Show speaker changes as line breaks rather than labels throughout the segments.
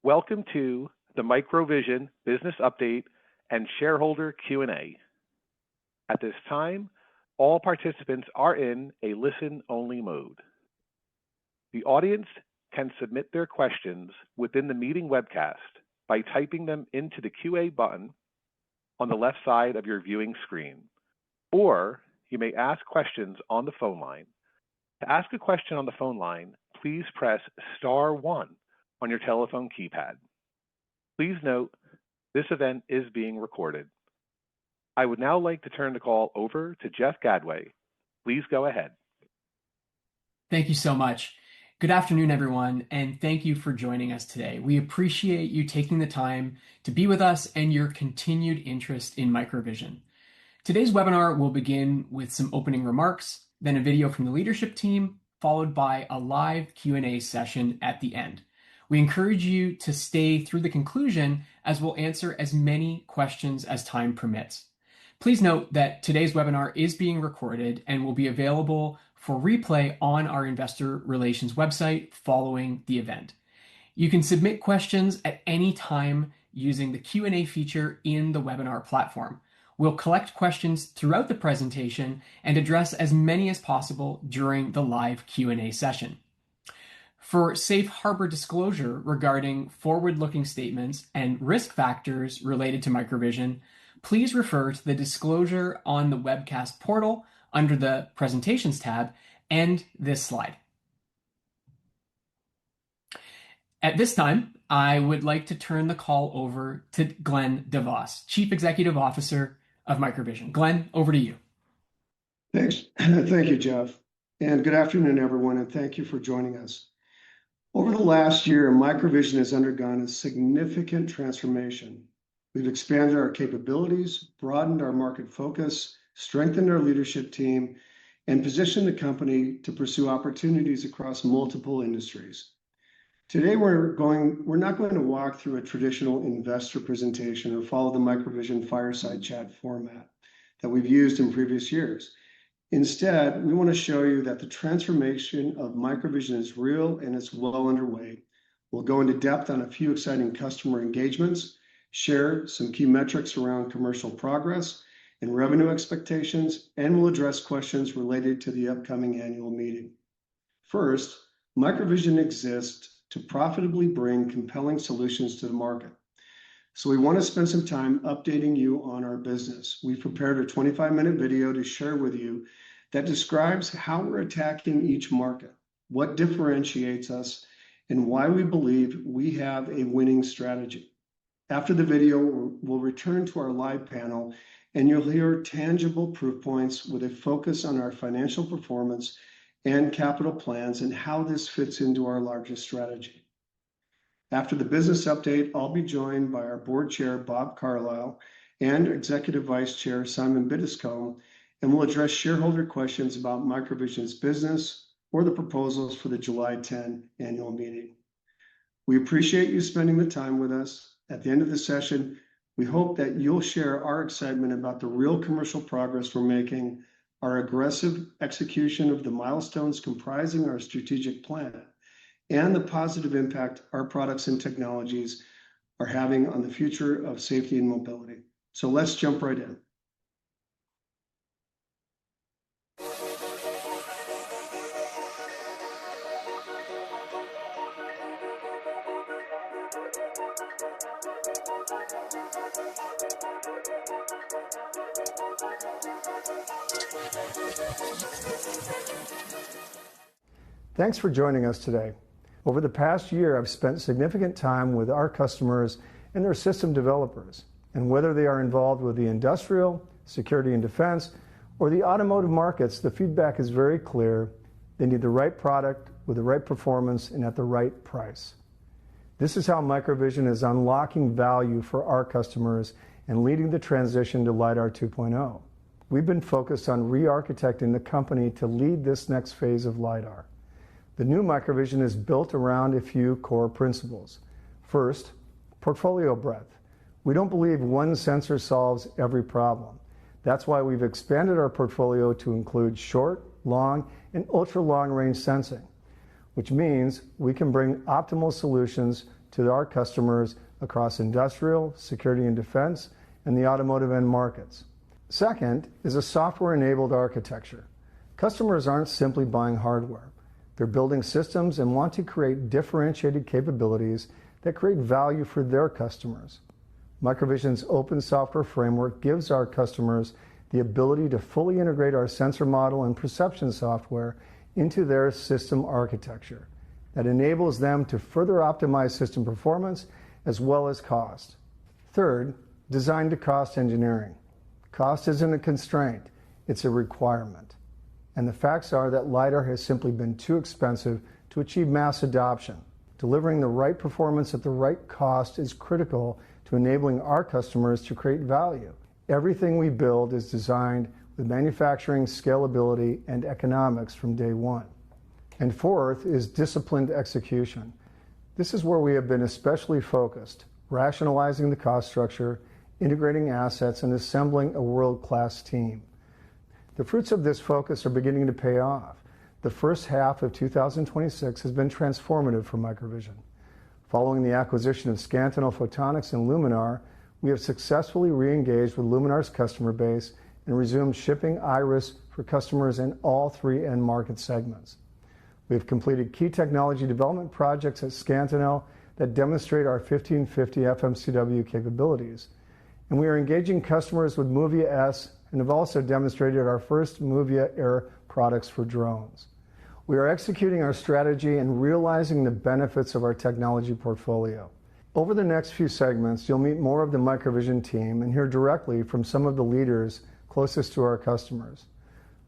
Welcome to the MicroVision Business Update and Shareholder Q&A. At this time, all participants are in a listen-only mode. The audience can submit their questions within the meeting webcast by typing them into the QA button on the left side of your viewing screen, or you may ask questions on the phone line. To ask a question on the phone line, please press star 1 on your telephone keypad. Please note, this event is being recorded. I would now like to turn the call over to Jeff Gadway. Please go ahead.
Thank you so much. Good afternoon, everyone, and thank you for joining us today. We appreciate you taking the time to be with us and your continued interest in MicroVision. Today's webinar will begin with some opening remarks, then a video from the leadership team, followed by a live Q&A session at the end. We encourage you to stay through the conclusion as we'll answer as many questions as time permits. Please note that today's webinar is being recorded and will be available for replay on our investor relations website following the event. You can submit questions at any time using the Q&A feature in the webinar platform. We'll collect questions throughout the presentation and address as many as possible during the live Q&A session. For safe harbor disclosure regarding forward-looking statements and risk factors related to MicroVision, please refer to the disclosure on the webcast portal under the Presentations tab and this slide. At this time, I would like to turn the call over to Glenn DeVos, Chief Executive Officer of MicroVision. Glenn, over to you.
Thanks. Thank you, Jeff. And good afternoon, everyone, and thank you for joining us. Over the last year, MicroVision has undergone a significant transformation. We've expanded our capabilities, broadened our market focus, strengthened our leadership team, and positioned the company to pursue opportunities across multiple industries. Today, we're not going to walk through a traditional investor presentation or follow the MicroVision fireside chat format that we've used in previous years. Instead, we want to show you that the transformation of MicroVision is real and it's well underway. We'll go into depth on a few exciting customer engagements, share some key metrics around commercial progress and revenue expectations, and we'll address questions related to the upcoming annual meeting. First, MicroVision exists to profitably bring compelling solutions to the market. So we want to spend some time updating you on our business. We've prepared a 25-minute video to share with you that describes how we're attacking each market, what differentiates us, and why we believe we have a winning strategy. After the video, we'll return to our live panel, and you'll hear tangible proof points with a focus on our financial performance and capital plans and how this fits into our largest strategy. After the business update, I'll be joined by our board chair, Bob Carlisle, and Executive Vice Chair, Simon Biddiscombe, and we'll address shareholder questions about MicroVision's business or the proposals for the July 10 annual meeting. We appreciate you spending the time with us. At the end of the session, we hope that you'll share our excitement about the real commercial progress we're making, our aggressive execution of the milestones comprising our strategic plan, and the positive impact our products and technologies are having on the future of safety and mobility. So let's jump right in.
Thanks for joining us today. Over the past year, I've spent significant time with our customers and their system developers. And whether they are involved with the industrial, security and defense, or the automotive markets, the feedback is very clear. They need the right product with the right performance and at the right price. This is how MicroVision is unlocking value for our customers and leading the transition to LiDAR 2.0. We've been focused on re-architecting the company to lead this next phase of LiDAR. The new MicroVision is built around a few core principles. First, portfolio breadth. We don't believe one sensor solves every problem. That's why we've expanded our portfolio to include short, long, and ultra-long range sensing, which means we can bring optimal solutions to our customers across industrial, security and defense, and the automotive end markets. Second is a software-enabled architecture. Customers aren't simply buying hardware. They're building systems and want to create differentiated capabilities that create value for their customers. MicroVision's open software framework gives our customers the ability to fully integrate our sensor model and perception software into their system architecture. That enables them to further optimize system performance as well as cost. Third, design to cost engineering. Cost isn't a constraint, it's a requirement. And the facts are that LiDAR has simply been too expensive to achieve mass adoption. Delivering the right performance at the right cost is critical to enabling our customers to create value. Everything we build is designed with manufacturing scalability and economics from day one. And fourth is disciplined execution. This is where we have been especially focused, rationalizing the cost structure, integrating assets, and assembling a world-class team. The fruits of this focus are beginning to pay off. The first half of 2026 has been transformative for MicroVision. Following the acquisition of Scantinel Photonics and Luminar, we have successfully re-engaged with Luminar's customer base and resumed shipping Iris for customers in all three end market segments. We have completed key technology development projects at Scantinel that demonstrate our 1550 FMCW capabilities. And we are engaging customers with Movia S and have also demonstrated our first Movia Air products for drones. We are executing our strategy and realizing the benefits of our technology portfolio. Over the next few segments, you'll meet more of the MicroVision team and hear directly from some of the leaders closest to our customers.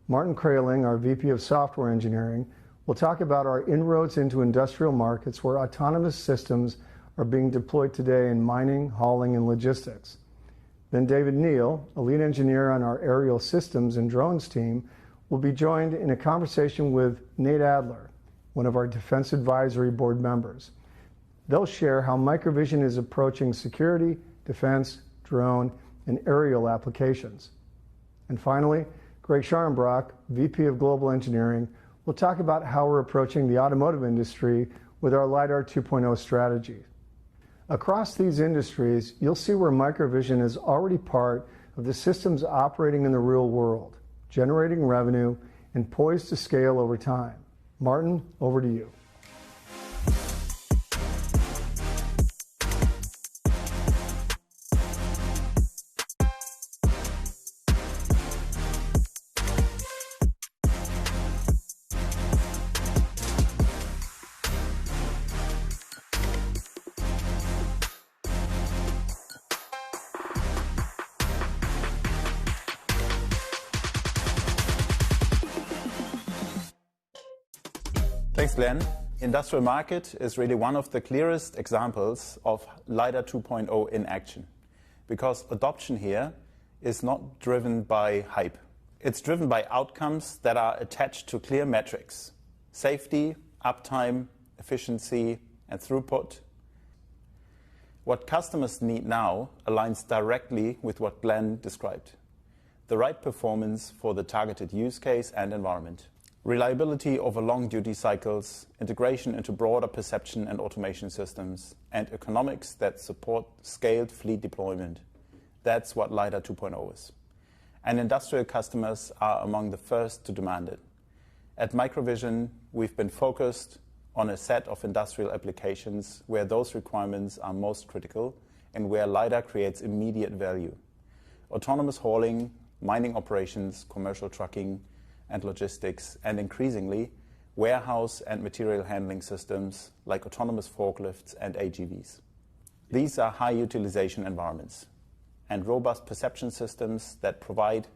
Martin Kraling, our VP of Software Engineering, will talk about our inroads into industrial markets where autonomous systems are being deployed today in mining, hauling, and logistics. Then David Neal, a lead engineer on our aerial systems and drones team, will be joined in a conversation with Nate Adler, one of our Defense Advisory Board members. They'll share how MicroVision is approaching security, defense, drone, and aerial applications. And finally, Greg Scharnbrock, VP of Global Engineering, will talk about how we're approaching the automotive industry with our LiDAR 2.0 strategy. Across these industries, you'll see where MicroVision is already part of the systems operating in the real world, generating revenue, and poised to scale over time. Martin, over to you.
Thanks, Glenn. Industrial market is really one of the clearest examples of LiDAR 2.0 in action, because adoption here is not driven by hype. It's driven by outcomes that are attached to clear metrics: safety, uptime, efficiency, and throughput. What customers need now aligns directly with what Glenn described: the right performance for the targeted use case and environment. Reliability over long duty cycles, integration into broader perception and automation systems, and economics that support scaled fleet deployment. That's what LiDAR 2.0 is. And industrial customers are among the first to demand it. At MicroVision, we've been focused on a set of industrial applications where those requirements are most critical and where LiDAR creates immediate value: autonomous hauling, mining operations, commercial trucking, and logistics, and increasingly, warehouse and material handling systems like autonomous forklifts and AGVs. These are high utilization environments, and robust perception systems that provide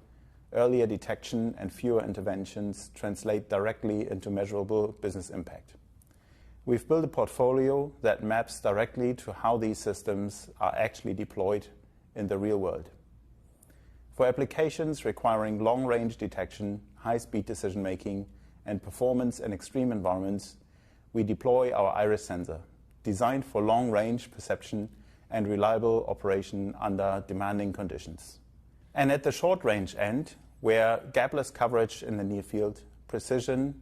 earlier detection and fewer interventions translate directly into measurable business impact. We've built a portfolio that maps directly to how these systems are actually deployed in the real world. For applications requiring long-range detection, high-speed decision-making, and performance in extreme environments, we deploy our Iris sensor, designed for long-range perception and reliable operation under demanding conditions. And at the short-range end, where gapless coverage in the near field, precision,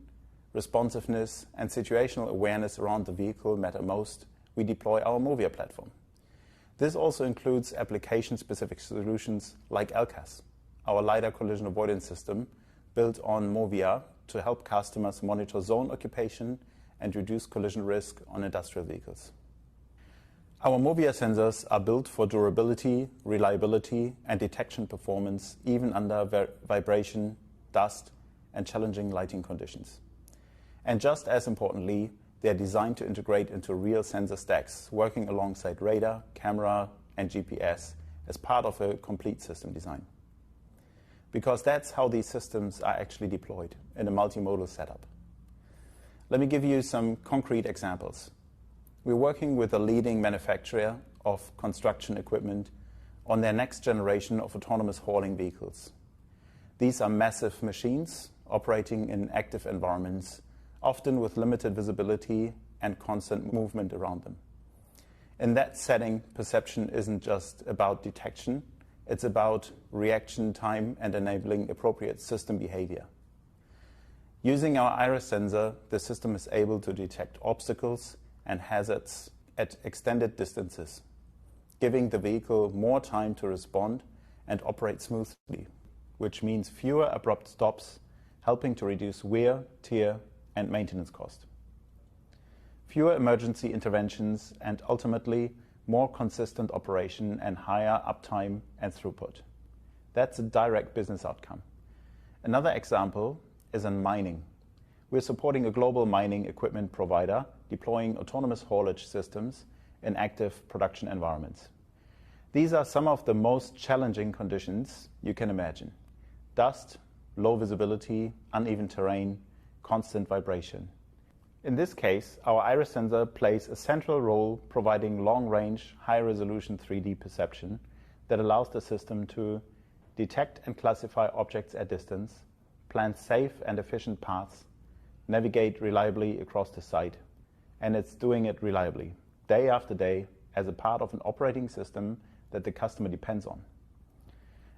responsiveness, and situational awareness around the vehicle matter most, we deploy our MOVIA platform. This also includes application-specific solutions like LCAS, our LiDAR collision avoidance system built on MOVIA to help customers monitor zone occupation and reduce collision risk on industrial vehicles. Our MOVIA sensors are built for durability, reliability, and detection performance even under vibration, dust, and challenging lighting conditions. And just as importantly, they are designed to integrate into real sensor stacks, working alongside radar, camera, and GPS as part of a complete system design. Because that's how these systems are actually deployed in a multimodal setup. Let me give you some concrete examples. We're working with a leading manufacturer of construction equipment on their next generation of autonomous hauling vehicles. These are massive machines operating in active environments, often with limited visibility and constant movement around them. In that setting, perception isn't just about detection, it's about reaction time and enabling appropriate system behavior. Using our iris sensor, the system is able to detect obstacles and hazards at extended distances, giving the vehicle more time to respond and operate smoothly, which means fewer abrupt stops, helping to reduce wear, tear, and maintenance cost. Fewer emergency interventions, and ultimately more consistent operation and higher uptime and throughput. That's a direct business outcome. Another example is in mining. We're supporting a global mining equipment provider deploying autonomous haulage systems in active production environments. These are some of the most challenging conditions you can imagine. Dust, low visibility, uneven terrain, constant vibration. In this case, our iris sensor plays a central role providing long-range, high-resolution 3D perception that allows the system to detect and classify objects at distance, plan safe and efficient paths, navigate reliably across the site, and it's doing it reliably, day after day, as a part of an operating system that the customer depends on.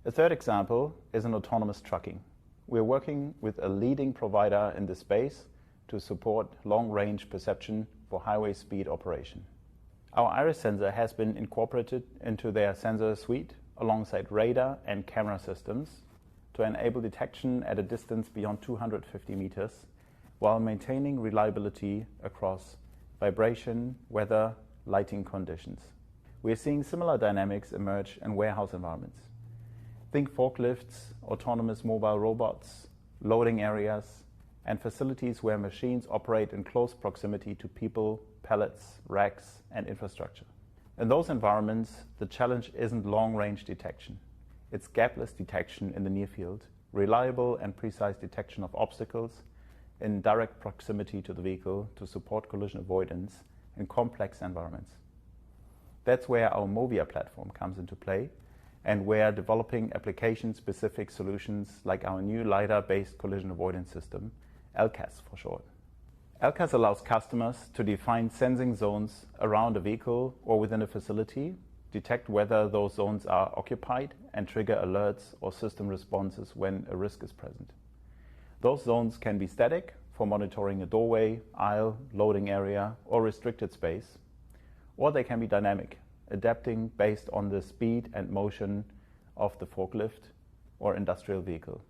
A third example is in autonomous trucking. We're working with a leading provider in this space to support long-range perception for highway speed operation. Our iris sensor has been incorporated into their sensor suite alongside radar and camera systems to enable detection at a distance beyond 250 meters while maintaining reliability across vibration, weather, lighting conditions. We're seeing similar dynamics emerge in warehouse environments. Think forklifts, autonomous mobile robots, loading areas, and facilities where machines operate in close proximity to people, pallets, racks, and infrastructure. In those environments, the challenge isn't long-range detection. It's gapless detection in the near field, reliable and precise detection of obstacles in direct proximity to the vehicle to support collision avoidance in complex environments. That's where our MOVIA platform comes into play, and where developing application-specific solutions like our new LiDAR-based collision avoidance system, LCAS for short. LCAS allows customers to define sensing zones around a vehicle or within a facility, detect whether those zones are occupied, and trigger alerts or system responses when a risk is present. Those zones can be static for monitoring a doorway, aisle, loading area, or restricted space, or they can be dynamic, adapting based on the speed and motion of the forklift or industrial vehicle.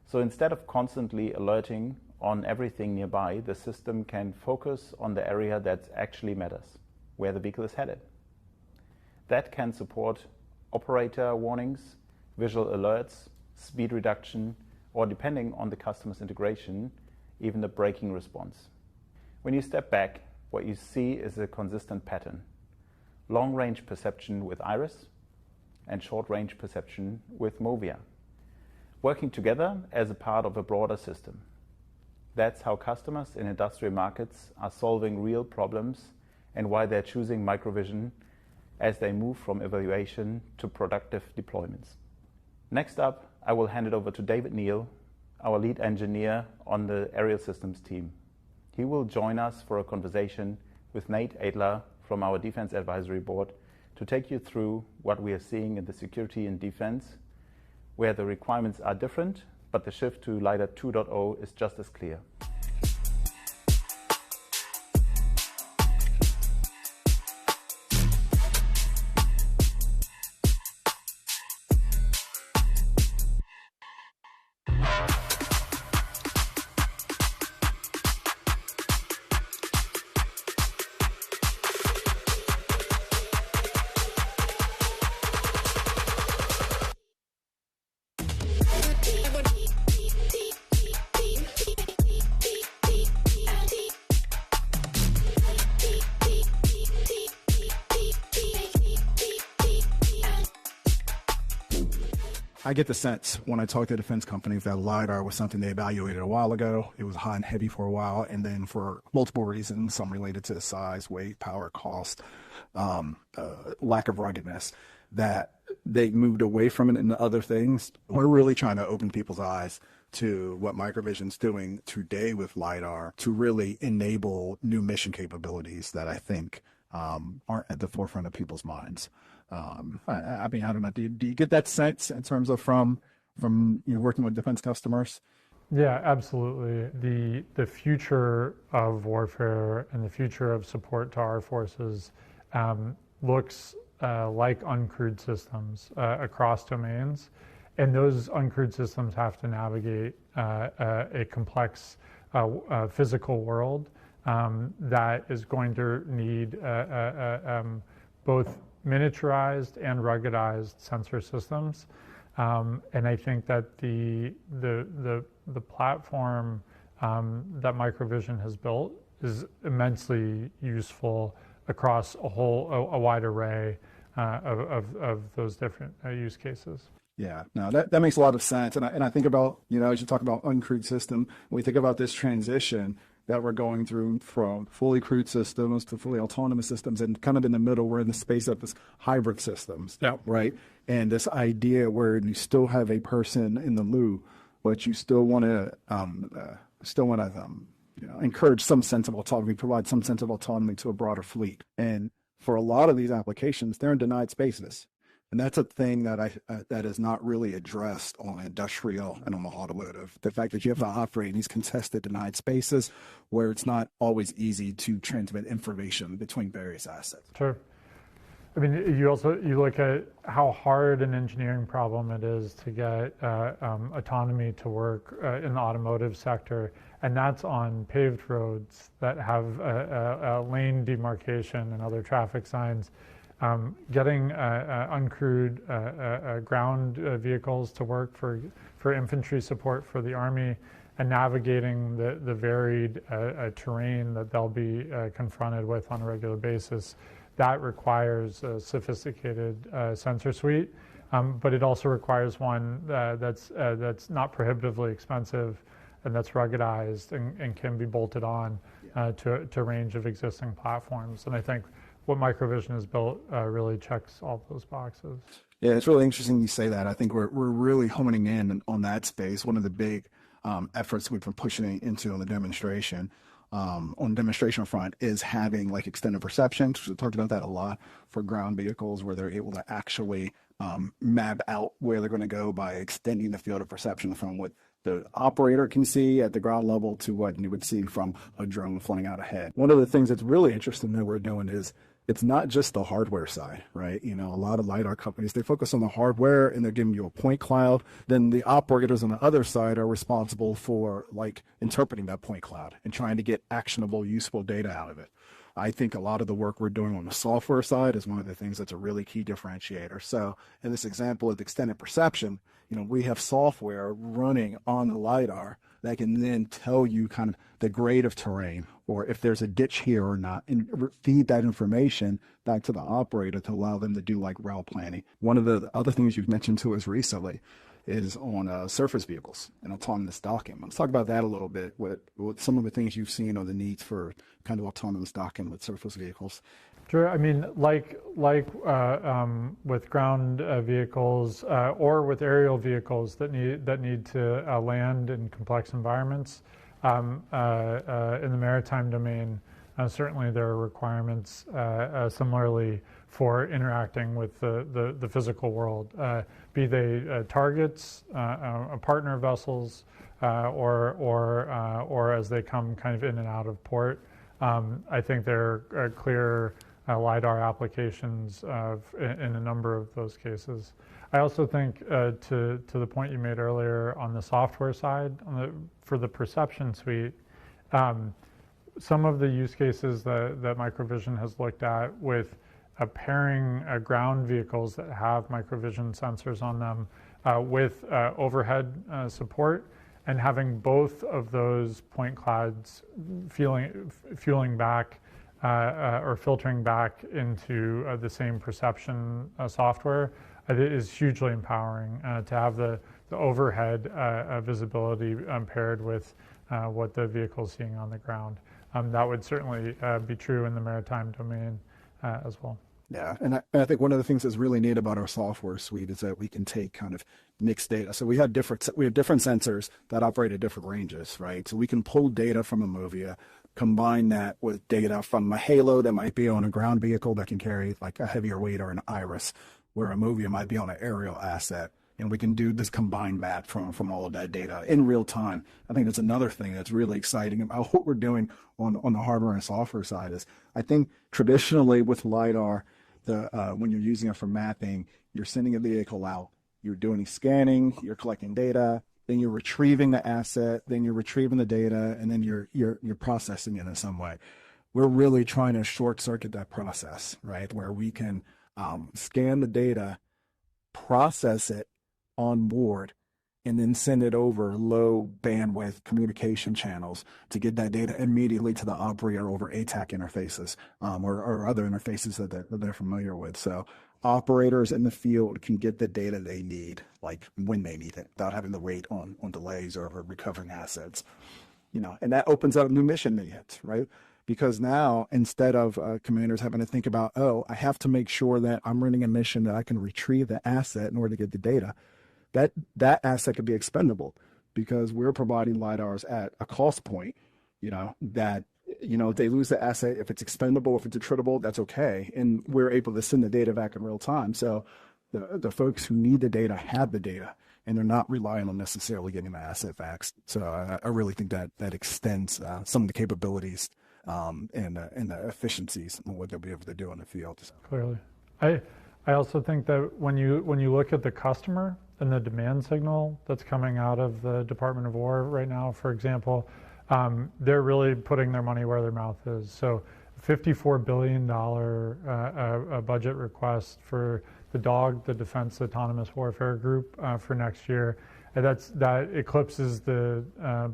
So instead of constantly alerting on everything nearby, the system can focus on the area that actually matters, where the vehicle is headed. That can support operator warnings, visual alerts, speed reduction, or depending on the customer's integration, even the braking response. When you step back, what you see is a consistent pattern. Long-range perception with iris and short-range perception with MOVIA, working together as a part of a broader system. That's how customers in industrial markets are solving real problems and why they're choosing MicroVision as they move from evaluation to productive deployments. Next up, I will hand it over to David Neal, our lead engineer on the aerial systems team. He will join us for a conversation with Nate Adler from our Defense Advisory Board to take you through what we are seeing in the security and defense, where the requirements are different, but the shift to LiDAR 2.0 is just as clear.
I get the sense when I talk to defense companies that LiDAR was something they evaluated a while ago. It was hot and heavy for a while, and then for multiple reasons, some related to size, weight, power, cost, lack of ruggedness, that they moved away from it into other things. We're really trying to open people's eyes to what MicroVision's doing today with LiDAR to really enable new mission capabilities that I think aren't at the forefront of people's minds. I mean, I don't know. Do you get that sense in terms of from working with defense customers?
Yeah, absolutely. The future of warfare and the future of support to our forces looks like uncrewed systems across domains. And those uncrewed systems have to navigate a complex physical world that is going to need both miniaturized and ruggedized sensor systems. And I think that the platform that MicroVision has built is immensely useful across a wide array of those different use cases.
Yeah, no, that makes a lot of sense. And I think about, as you talk about uncrewed system, when we think about this transition that we're going through from fully crewed systems to fully autonomous systems, and kind of in the middle, we're in the space of this hybrid systems, right? And this idea where you still have a person in the loop, but you still want to encourage some sense of autonomy, provide some sense of autonomy to a broader fleet. And for a lot of these applications, they're in denied spaces. And that's a thing that is not really addressed on industrial and on the automotive. The fact that you have to operate in these contested, denied spaces where it's not always easy to transmit information between various assets.
Sure. I mean, you look at how hard an engineering problem it is to get autonomy to work in the automotive sector, and that's on paved roads that have a lane demarcation and other traffic signs. Getting uncrewed ground vehicles to work for infantry support for the Army, and navigating the varied terrain that they'll be confronted with on a regular basis, that requires a sophisticated sensor suite, but it also requires one that's not prohibitively expensive and that's ruggedized and can be bolted on to a range of existing platforms. And I think what MicroVision has built really checks all those boxes.
Yeah, it's really interesting you say that. I think we're really honing in on that space. One of the big efforts we've been pushing into on the demonstration, on the demonstration front, is having like extended perception. We talked about that a lot for ground vehicles, where they're able to actually map out where they're going to go by extending the field of perception from what the operator can see at the ground level to what you would see from a drone flying out ahead. One of the things that's really interesting that we're doing is it's not just the hardware side, right? A lot of LiDAR companies, they focus on the hardware and they're giving you a point cloud. Then the operators on the other side are responsible for like interpreting that point cloud and trying to get actionable, useful data out of it. I think a lot of the work we're doing on the software side is one of the things that's a really key differentiator. So in this example of extended perception, we have software running on the LiDAR that can then tell you kind of the grade of terrain, or if there's a ditch here or not, and feed that information back to the operator to allow them to do like route planning. One of the other things you've mentioned to us recently is on surface vehicles and autonomous docking. Let's talk about that a little bit, with some of the things you've seen or the needs for kind of autonomous docking with surface vehicles.
Sure. I mean, like with ground vehicles or with aerial vehicles that need to land in complex environments, in the maritime domain, certainly there are requirements similarly for interacting with the physical world, be they targets, partner vessels, or as they come kind of in and out of port. I think there are clear LiDAR applications in a number of those cases. I also think to the point you made earlier on the software side, for the perception suite, some of the use cases that MicroVision has looked at with pairing ground vehicles that have MicroVision sensors on them with overhead support, and having both of those point clouds fueling back or filtering back into the same perception software is hugely empowering to have the overhead visibility paired with what the vehicle is seeing on the ground. That would certainly be true in the maritime domain as well.
Yeah, and I think one of the things that's really neat about our software suite is that we can take kind of mixed data. So we have different sensors that operate at different ranges, right? So we can pull data from a MOVIA, combine that with data from a halo that might be on a ground vehicle that can carry like a heavier weight, or an iris, where a MOVIA might be on an aerial asset. And we can do this combined map from all of that data in real time. I think that's another thing that's really exciting about what we're doing on the hardware and software side. Is I think traditionally with LiDAR, when you're using it for mapping, you're sending a vehicle out, you're doing scanning, you're collecting data, then you're retrieving the asset, then you're retrieving the data, and then you're processing it in some way. We're really trying to short circuit that process, right? Where we can scan the data, process it on board, and then send it over low bandwidth communication channels to get that data immediately to the operator over ATAC interfaces or other interfaces that they're familiar with. So operators in the field can get the data they need, like when they need it, without having to wait on delays or recovering assets. And that opens up new mission hits, right? Because now, instead of commanders having to think about, I have to make sure that I'm running a mission that I can retrieve the asset in order to get the data, that asset could be expendable, because we're providing LiDARs at a cost point, that, if they lose the asset, if it's expendable, if it's attritable, that's okay. And we're able to send the data back in real time. So the folks who need the data have the data, and they're not relying on necessarily getting the asset back. So I really think that extends some of the capabilities and the efficiencies and what they'll be able to do in the field. So.
Clearly. I also think that when you look at the customer and the demand signal that's coming out of the Department of War right now, for example, they're really putting their money where their mouth is. So $54 billion budget request for the DAWG, the Defense Autonomous Warfare Group, for next year. And that eclipses the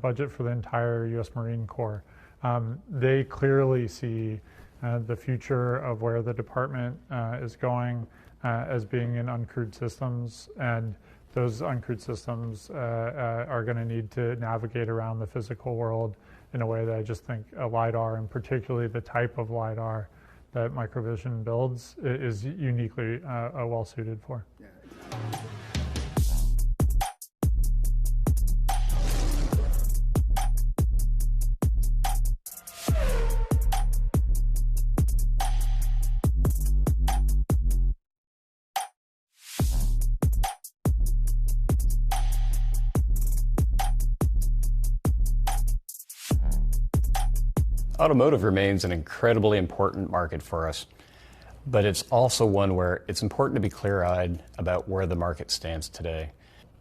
budget for the entire U.S. Marine Corps. They clearly see the future of where the department is going as being in uncrewed systems, and those uncrewed systems are going to need to navigate around the physical world in a way that I just think a LiDAR, and particularly the type of LiDAR that MicroVision builds, is uniquely well suited for.
Yeah.
Automotive remains an incredibly important market for us, but it's also one where it's important to be clear-eyed about where the market stands today.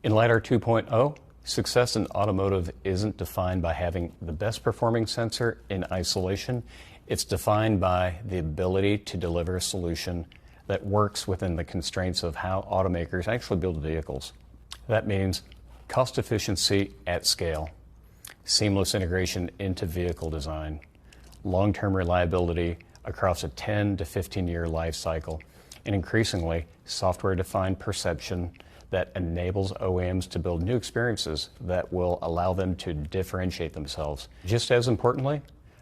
In LiDAR 2.0, success in automotive isn't defined by having the best performing sensor in isolation. It's defined by the ability to deliver a solution that works within the constraints of how automakers actually build vehicles. That means cost efficiency at scale, seamless integration into vehicle design, long-term reliability across a 10 to 15-year life cycle, and increasingly, software-defined perception that enables OEMs to build new experiences that will allow them to differentiate themselves. Just as importantly,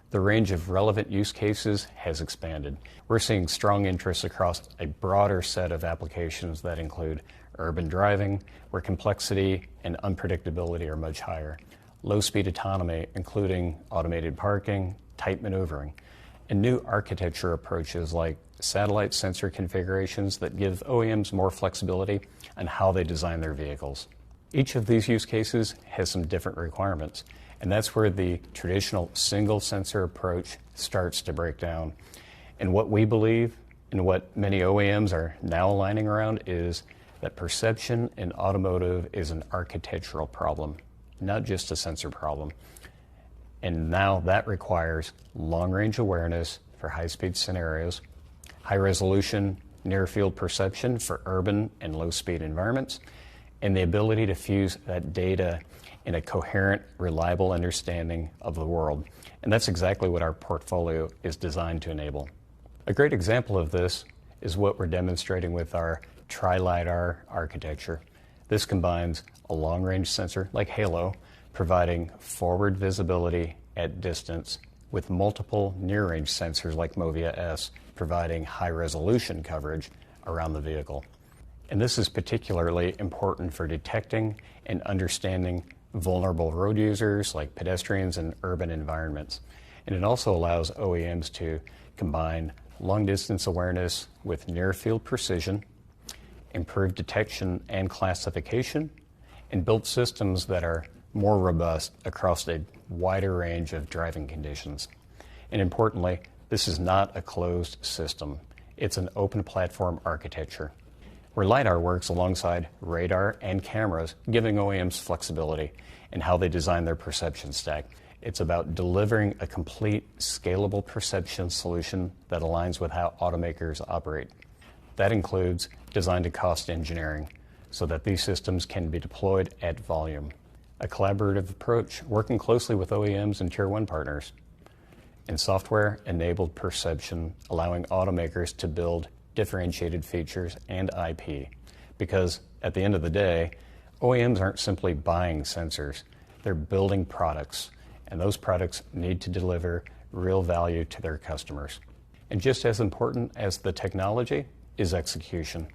the range of relevant use cases has expanded. We're seeing strong interest across a broader set of applications that include urban driving, where complexity and unpredictability are much higher, low-speed autonomy, including automated parking, tight maneuvering, and new architecture approaches like satellite sensor configurations that give OEMs more flexibility on how they design their vehicles. Each of these use cases has some different requirements, and that's where the traditional single sensor approach starts to break down. And what we believe, and what many OEMs are now aligning around, is that perception in automotive is an architectural problem, not just a sensor problem. And now that requires long-range awareness for high-speed scenarios, high-resolution near-field perception for urban and low-speed environments, and the ability to fuse that data in a coherent, reliable understanding of the world. And that's exactly what our portfolio is designed to enable. A great example of this is what we're demonstrating with our tri-LiDAR architecture. This combines a long-range sensor like Halo, providing forward visibility at distance, with multiple near-range sensors like MOVIA S, providing high-resolution coverage around the vehicle. And this is particularly important for detecting and understanding vulnerable road users like pedestrians in urban environments. And it also allows OEMs to combine long-distance awareness with near-field precision, improve detection and classification, and build systems that are more robust across a wider range of driving conditions. And importantly, this is not a closed system. It's an open platform architecture, where LiDAR works alongside radar and cameras, giving OEMs flexibility in how they design their perception stack. It's about delivering a complete, scalable perception solution that aligns with how automakers operate. That includes design-to-cost engineering, so that these systems can be deployed at volume. A collaborative approach, working closely with OEMs and Tier 1 partners. And software-enabled perception, allowing automakers to build differentiated features and IP. Because at the end of the day, OEMs aren't simply buying sensors, they're building products, and those products need to deliver real value to their customers. And just as important as the technology is execution.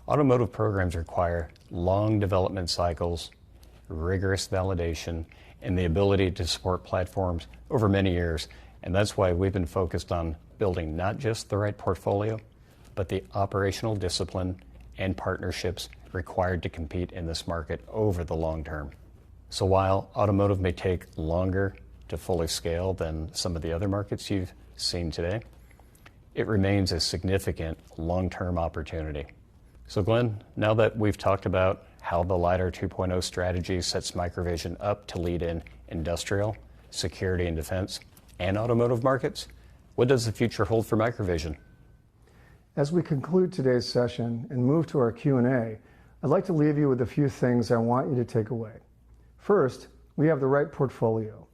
Automotive programs require long development cycles, rigorous validation, and the ability to support platforms over many years. And that's why we've been focused on building not just the right portfolio, but the operational discipline and partnerships required to compete in this market over the long term. So while automotive may take longer to fully scale than some of the other markets you've seen today, it remains a significant long-term opportunity. So Glenn, now that we've talked about how the LiDAR 2.0 strategy sets MicroVision up to lead in industrial, security and defense, and automotive markets, what does the future hold for MicroVision?
As we conclude today's session and move to our Q&A, I'd like to leave you with a few things I want you to take away. First, we have the right portfolio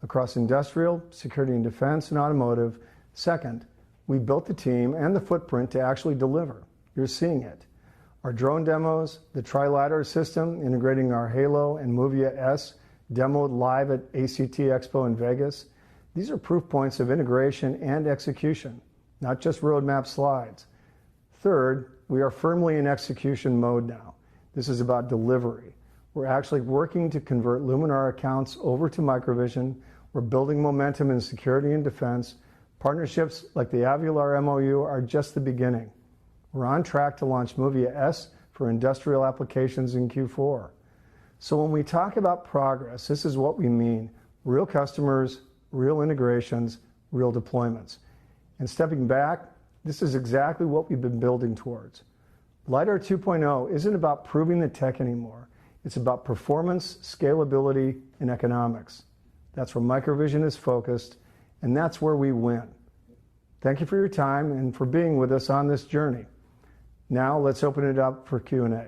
across industrial, security and defense, and automotive. Second, we built the team and the footprint to actually deliver. You're seeing it. Our drone demos, the tri-LiDAR system integrating our Halo and MOVIA S, demoed live at ACT Expo in Vegas. These are proof points of integration and execution, not just roadmap slides. Third, we are firmly in execution mode now. This is about delivery. We're actually working to convert Luminar accounts over to MicroVision. We're building momentum in security and defense. Partnerships like the Avular MOU are just the beginning. We're on track to launch MOVIA S for industrial applications in Q4. So when we talk about progress, this is what we mean. Real customers, real integrations, real deployments. And stepping back, this is exactly what we've been building towards. LiDAR 2.0 isn't about proving the tech anymore. It's about performance, scalability, and economics. That's where MicroVision is focused, and that's where we win. Thank you for your time and for being with us on this journey. Now let's open it up for Q&A.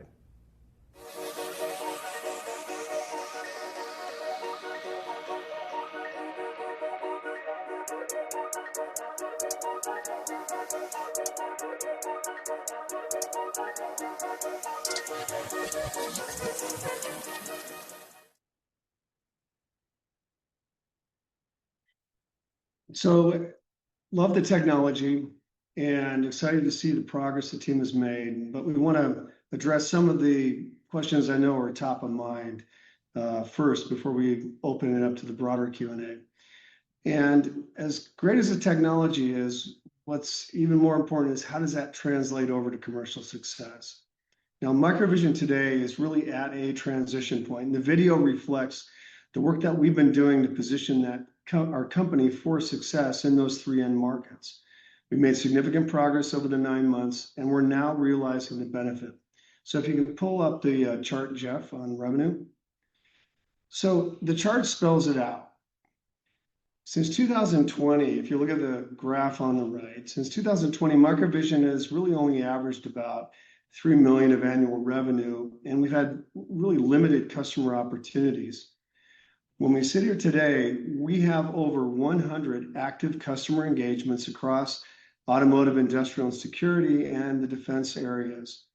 So, love the technology and excited to see the progress the team has made, but we want to address some of the questions I know are top of mind first before we open it up to the broader Q&A. And as great as the technology is, what's even more important is how does that translate over to commercial success? Now, MicroVision today is really at a transition point, and the video reflects the work that we've been doing to position our company for success in those three end markets. We've made significant progress over the 9 months, and we're now realizing the benefit. So if you can pull up the chart, Jeff, on revenue. So the chart spells it out. Since 2020, if you look at the graph on the right, since 2020, MicroVision has really only averaged about $3 million of annual revenue, and we've had really limited customer opportunities. When we sit here today, we have over 100 active customer engagements across automotive, industrial, and security, and the defense areas.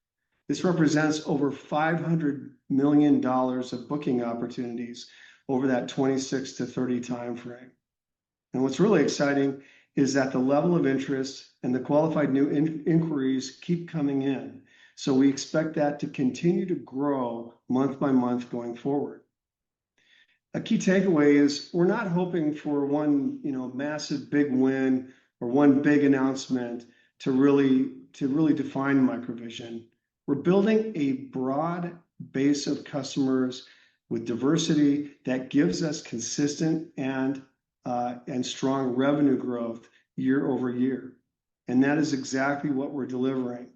This represents over $500 million of booking opportunities over that 26 to 30 timeframe. And what's really exciting is that the level of interest and the qualified new inquiries keep coming in. So we expect that to continue to grow month by month going forward. A key takeaway is we're not hoping for one, massive big win or one big announcement to really define MicroVision. We're building a broad base of customers with diversity that gives us consistent and strong revenue growth year over year. And that is exactly what we're delivering.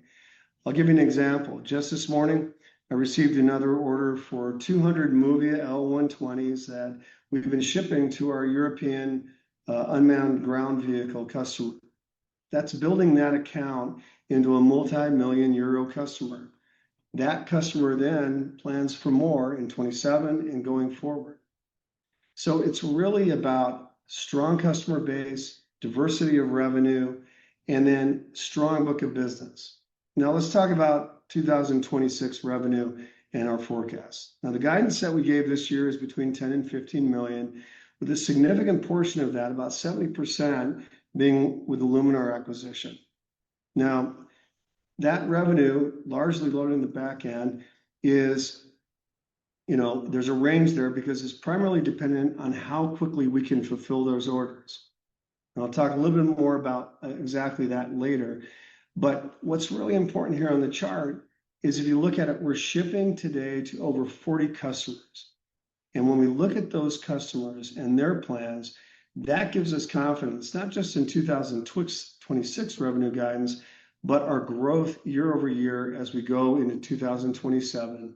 I'll give you an example. Just this morning, I received another order for 200 Movia L120s that we've been shipping to our European unmanned ground vehicle customer. That's building that account into a multi-million euro customer. That customer then plans for more in 27 and going forward. So it's really about strong customer base, diversity of revenue, and then strong book of business. Now let's talk about 2026 revenue and our forecast. Now the guidance that we gave this year is between 10 and 15 million, with a significant portion of that, about 70%, being with the Luminar acquisition. Now that revenue, largely loaded in the back end, is, there's a range there because it's primarily dependent on how quickly we can fulfill those orders. And I'll talk a little bit more about exactly that later. But what's really important here on the chart is if you look at it, we're shipping today to over 40 customers. And when we look at those customers and their plans, that gives us confidence, not just in 2026 revenue guidance, but our growth year over year as we go into 2027.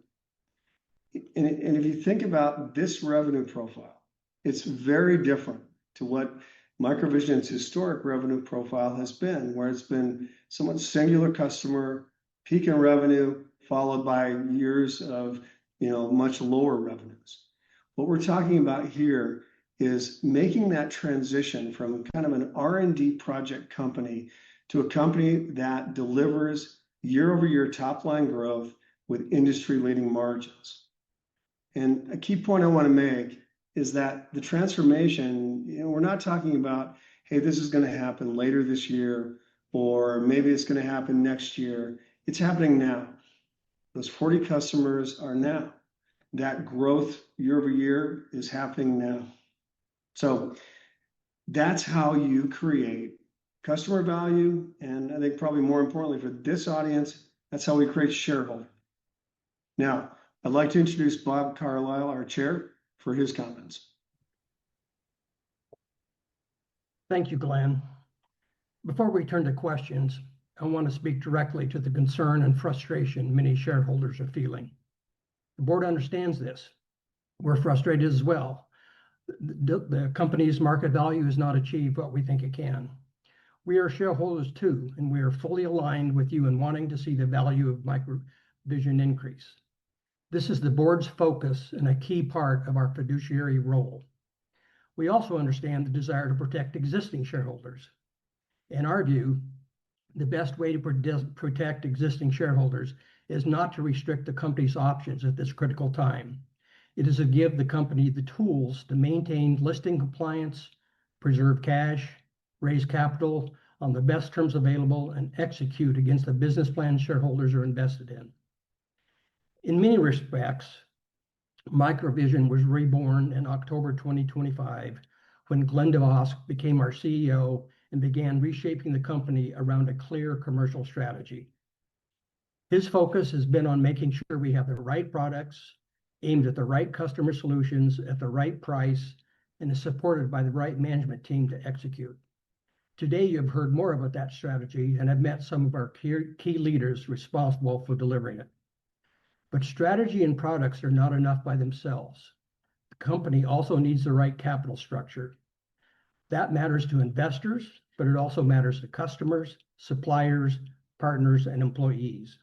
And if you think about this revenue profile, it's very different to what MicroVision's historic revenue profile has been, where it's been somewhat singular customer, peak in revenue, followed by years of much lower revenues. What we're talking about here is making that transition from kind of an R&D project company to a company that delivers year-over-year top-line growth with industry-leading margins. And a key point I want to make is that the transformation, we're not talking about, hey, this is going to happen later this year, or maybe it's going to happen next year. It's happening now. Those 40 customers are now. That growth year-over-year is happening now. So that's how you create customer value, and I think probably more importantly for this audience, that's how we create shareholder. Now, I'd like to introduce Bob Carlisle, our chair, for his comments.
Thank you, Glenn. Before we turn to questions, I want to speak directly to the concern and frustration many shareholders are feeling. The board understands this. We're frustrated as well. The company's market value has not achieved what we think it can. We are shareholders too, and we are fully aligned with you in wanting to see the value of MicroVision increase. This is the board's focus and a key part of our fiduciary role. We also understand the desire to protect existing shareholders. In our view, the best way to protect existing shareholders is not to restrict the company's options at this critical time. It is to give the company the tools to maintain listing compliance, preserve cash, raise capital on the best terms available, and execute against the business plan shareholders are invested in. In many respects, MicroVision was reborn in October 2025 when Glenn DeVos became our CEO and began reshaping the company around a clear commercial strategy. His focus has been on making sure we have the right products aimed at the right customer solutions at the right price and is supported by the right management team to execute. Today, you've heard more about that strategy and have met some of our key leaders responsible for delivering it. But strategy and products are not enough by themselves. The company also needs the right capital structure. That matters to investors, but it also matters to customers, suppliers, partners, and employees.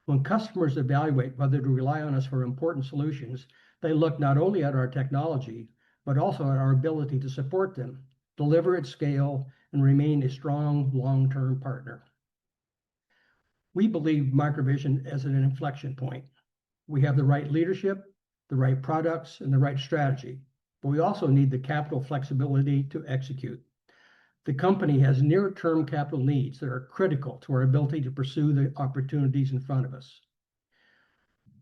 When customers evaluate whether to rely on us for important solutions, they look not only at our technology, but also at our ability to support them, deliver at scale, and remain a strong long-term partner. We believe MicroVision as an inflection point. We have the right leadership, the right products, and the right strategy, but we also need the capital flexibility to execute. The company has near-term capital needs that are critical to our ability to pursue the opportunities in front of us.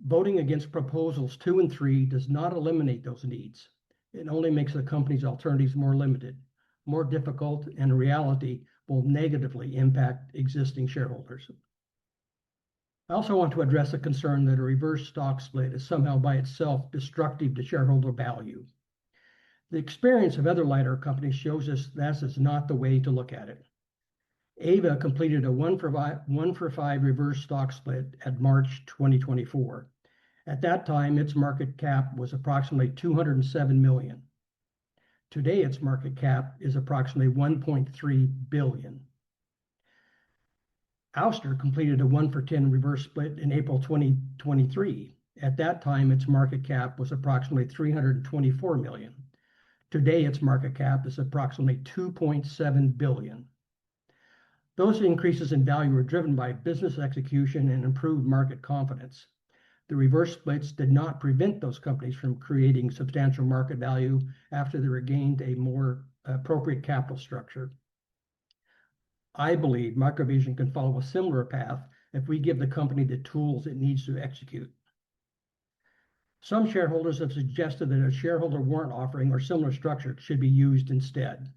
Voting against proposals 2 and 3 does not eliminate those needs. It only makes the company's alternatives more limited, more difficult, and in reality will negatively impact existing shareholders. I also want to address a concern that a reverse stock split is somehow by itself destructive to shareholder value. The experience of other LiDAR companies shows us that is not the way to look at it. Ava completed a 1-for-5 reverse stock split at March 2024. At that time, its market cap was approximately $207 million. Today, its market cap is approximately $1.3 billion. Ouster completed a 1-for-10 reverse split in April 2023. At that time, its market cap was approximately $324 million. Today, its market cap is approximately $2.7 billion. Those increases in value were driven by business execution and improved market confidence. The reverse splits did not prevent those companies from creating substantial market value after they regained a more appropriate capital structure. I believe MicroVision can follow a similar path if we give the company the tools it needs to execute. Some shareholders have suggested that a shareholder warrant offering or similar structure should be used instead.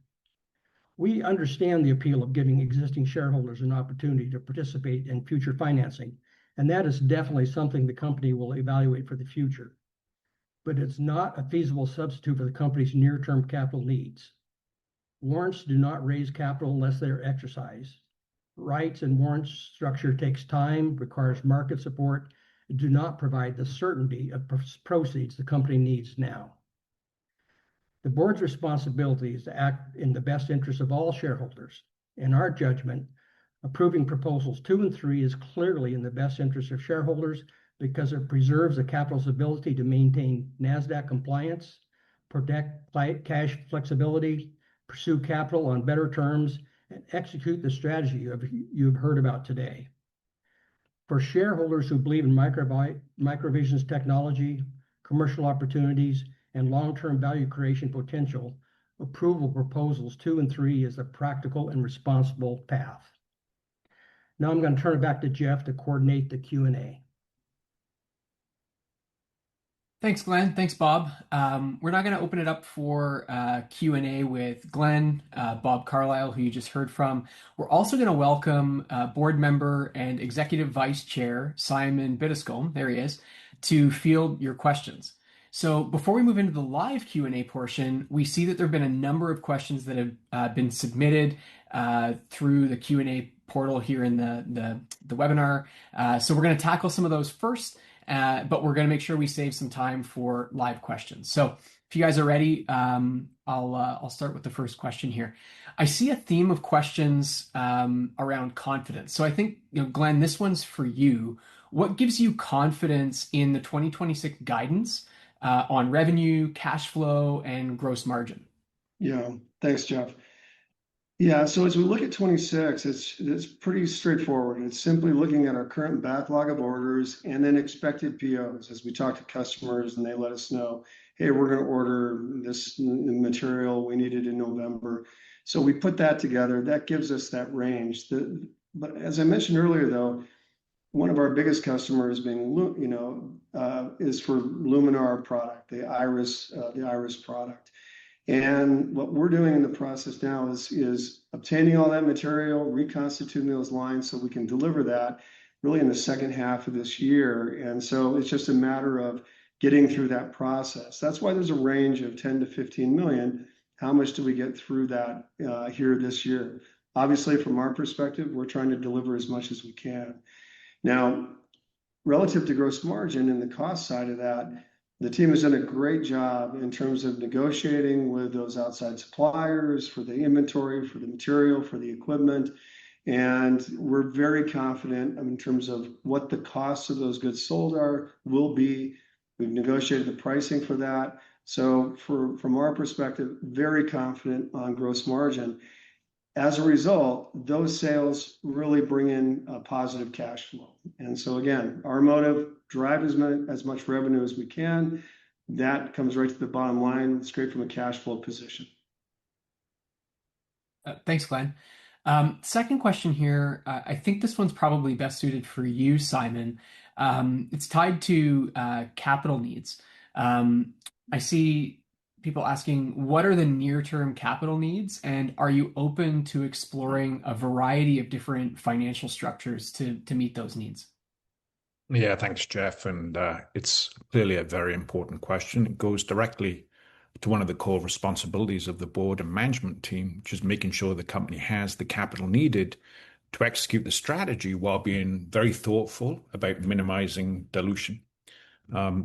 We understand the appeal of giving existing shareholders an opportunity to participate in future financing, and that is definitely something the company will evaluate for the future. But it's not a feasible substitute for the company's near-term capital needs. Warrants do not raise capital unless they are exercised. Rights and warrant structure takes time, requires market support, and do not provide the certainty of proceeds the company needs now. The board's responsibility is to act in the best interest of all shareholders. In our judgment, approving proposals 2 and 3 is clearly in the best interest of shareholders because it preserves the capital's ability to maintain NASDAQ compliance, protect cash flexibility, pursue capital on better terms, and execute the strategy you've heard about today. For shareholders who believe in MicroVision's technology, commercial opportunities, and long-term value creation potential, approval proposals 2 and 3 is a practical and responsible path. Now I'm going to turn it back to Jeff to coordinate the Q&A.
Thanks, Glenn. Thanks, Bob. We're now going to open it up for Q&A with Glenn, Bob Carlisle, who you just heard from. We're also going to welcome board member and executive vice chair, Simon Biddiscombe, there he is, to field your questions. So before we move into the live Q&A portion, we see that there have been a number of questions that have been submitted through the Q&A portal here in the webinar. So we're going to tackle some of those first. But we're going to make sure we save some time for live questions. So if you guys are ready, I'll start with the first question here. I see a theme of questions around confidence. So I think, Glenn, this one's for you. What gives you confidence in the 2026 guidance on revenue, cash flow, and gross margin?
Yeah, thanks, Jeff. Yeah, so as we look at 26, it's pretty straightforward. It's simply looking at our current backlog of orders and then expected POs as we talk to customers and they let us know, hey, we're going to order this material. We need it in November. So we put that together. That gives us that range. But as I mentioned earlier, though, one of our biggest customers being, is for Luminar product, the Iris product. And what we're doing in the process now is obtaining all that material, reconstituting those lines so we can deliver that really in the second half of this year. And so it's just a matter of getting through that process. That's why there's a range of 10 to 15 million. How much do we get through that here this year? Obviously, from our perspective, we're trying to deliver as much as we can. Now, relative to gross margin and the cost side of that, the team has done a great job in terms of negotiating with those outside suppliers for the inventory, for the material, for the equipment. And we're very confident in terms of what the costs of those goods sold will be. We've negotiated the pricing for that. So from our perspective, very confident on gross margin. As a result, those sales really bring in a positive cash flow. And so again, our motive, drive as much revenue as we can. That comes right to the bottom line, straight from a cash flow position.
Thanks, Glenn. Second question here. I think this one's probably best suited for you, Simon. It's tied to capital needs. I see people asking, what are the near-term capital needs, and are you open to exploring a variety of different financial structures to meet those needs?
Yeah, thanks, Jeff. And it's clearly a very important question. It goes directly to one of the core responsibilities of the board and management team, which is making sure the company has the capital needed to execute the strategy while being very thoughtful about minimizing dilution.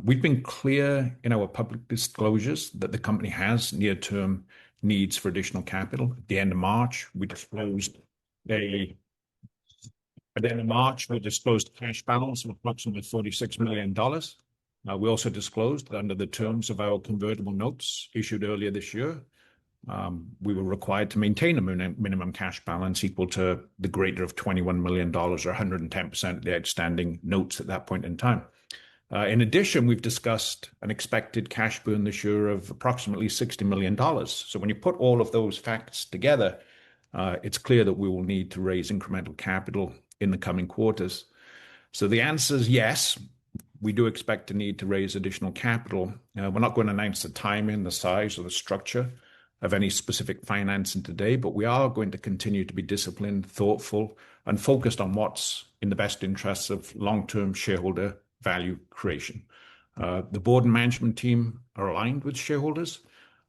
We've been clear in our public disclosures that the company has near-term needs for additional capital. At the end of March, we disclosed a cash balance of approximately $46 million. We also disclosed that under the terms of our convertible notes issued earlier this year, we were required to maintain a minimum cash balance equal to the greater of $21 million, or 110% of the outstanding notes at that point in time. In addition, we've discussed an expected cash burn this year of approximately $60 million. So when you put all of those facts together, it's clear that we will need to raise incremental capital in the coming quarters. So the answer is yes. We do expect to need to raise additional capital. We're not going to announce the timing, the size, or the structure of any specific financing today, but we are going to continue to be disciplined, thoughtful, and focused on what's in the best interests of long-term shareholder value creation. The board and management team are aligned with shareholders.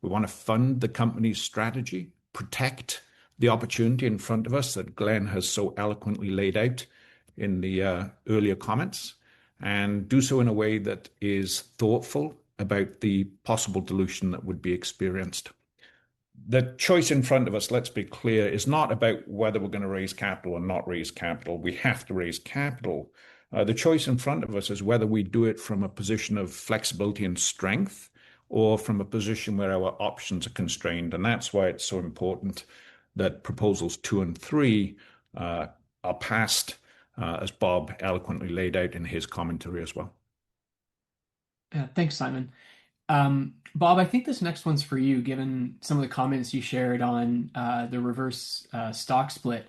We want to fund the company's strategy, protect the opportunity in front of us that Glenn has so eloquently laid out in the earlier comments, and do so in a way that is thoughtful about the possible dilution that would be experienced. The choice in front of us, let's be clear, is not about whether we're going to raise capital or not raise capital. We have to raise capital. The choice in front of us is whether we do it from a position of flexibility and strength or from a position where our options are constrained. And that's why it's so important that proposals 2 and 3 are passed, as Bob eloquently laid out in his commentary as well.
Thanks, Simon. Bob, I think this next one's for you, given some of the comments you shared on the reverse stock split.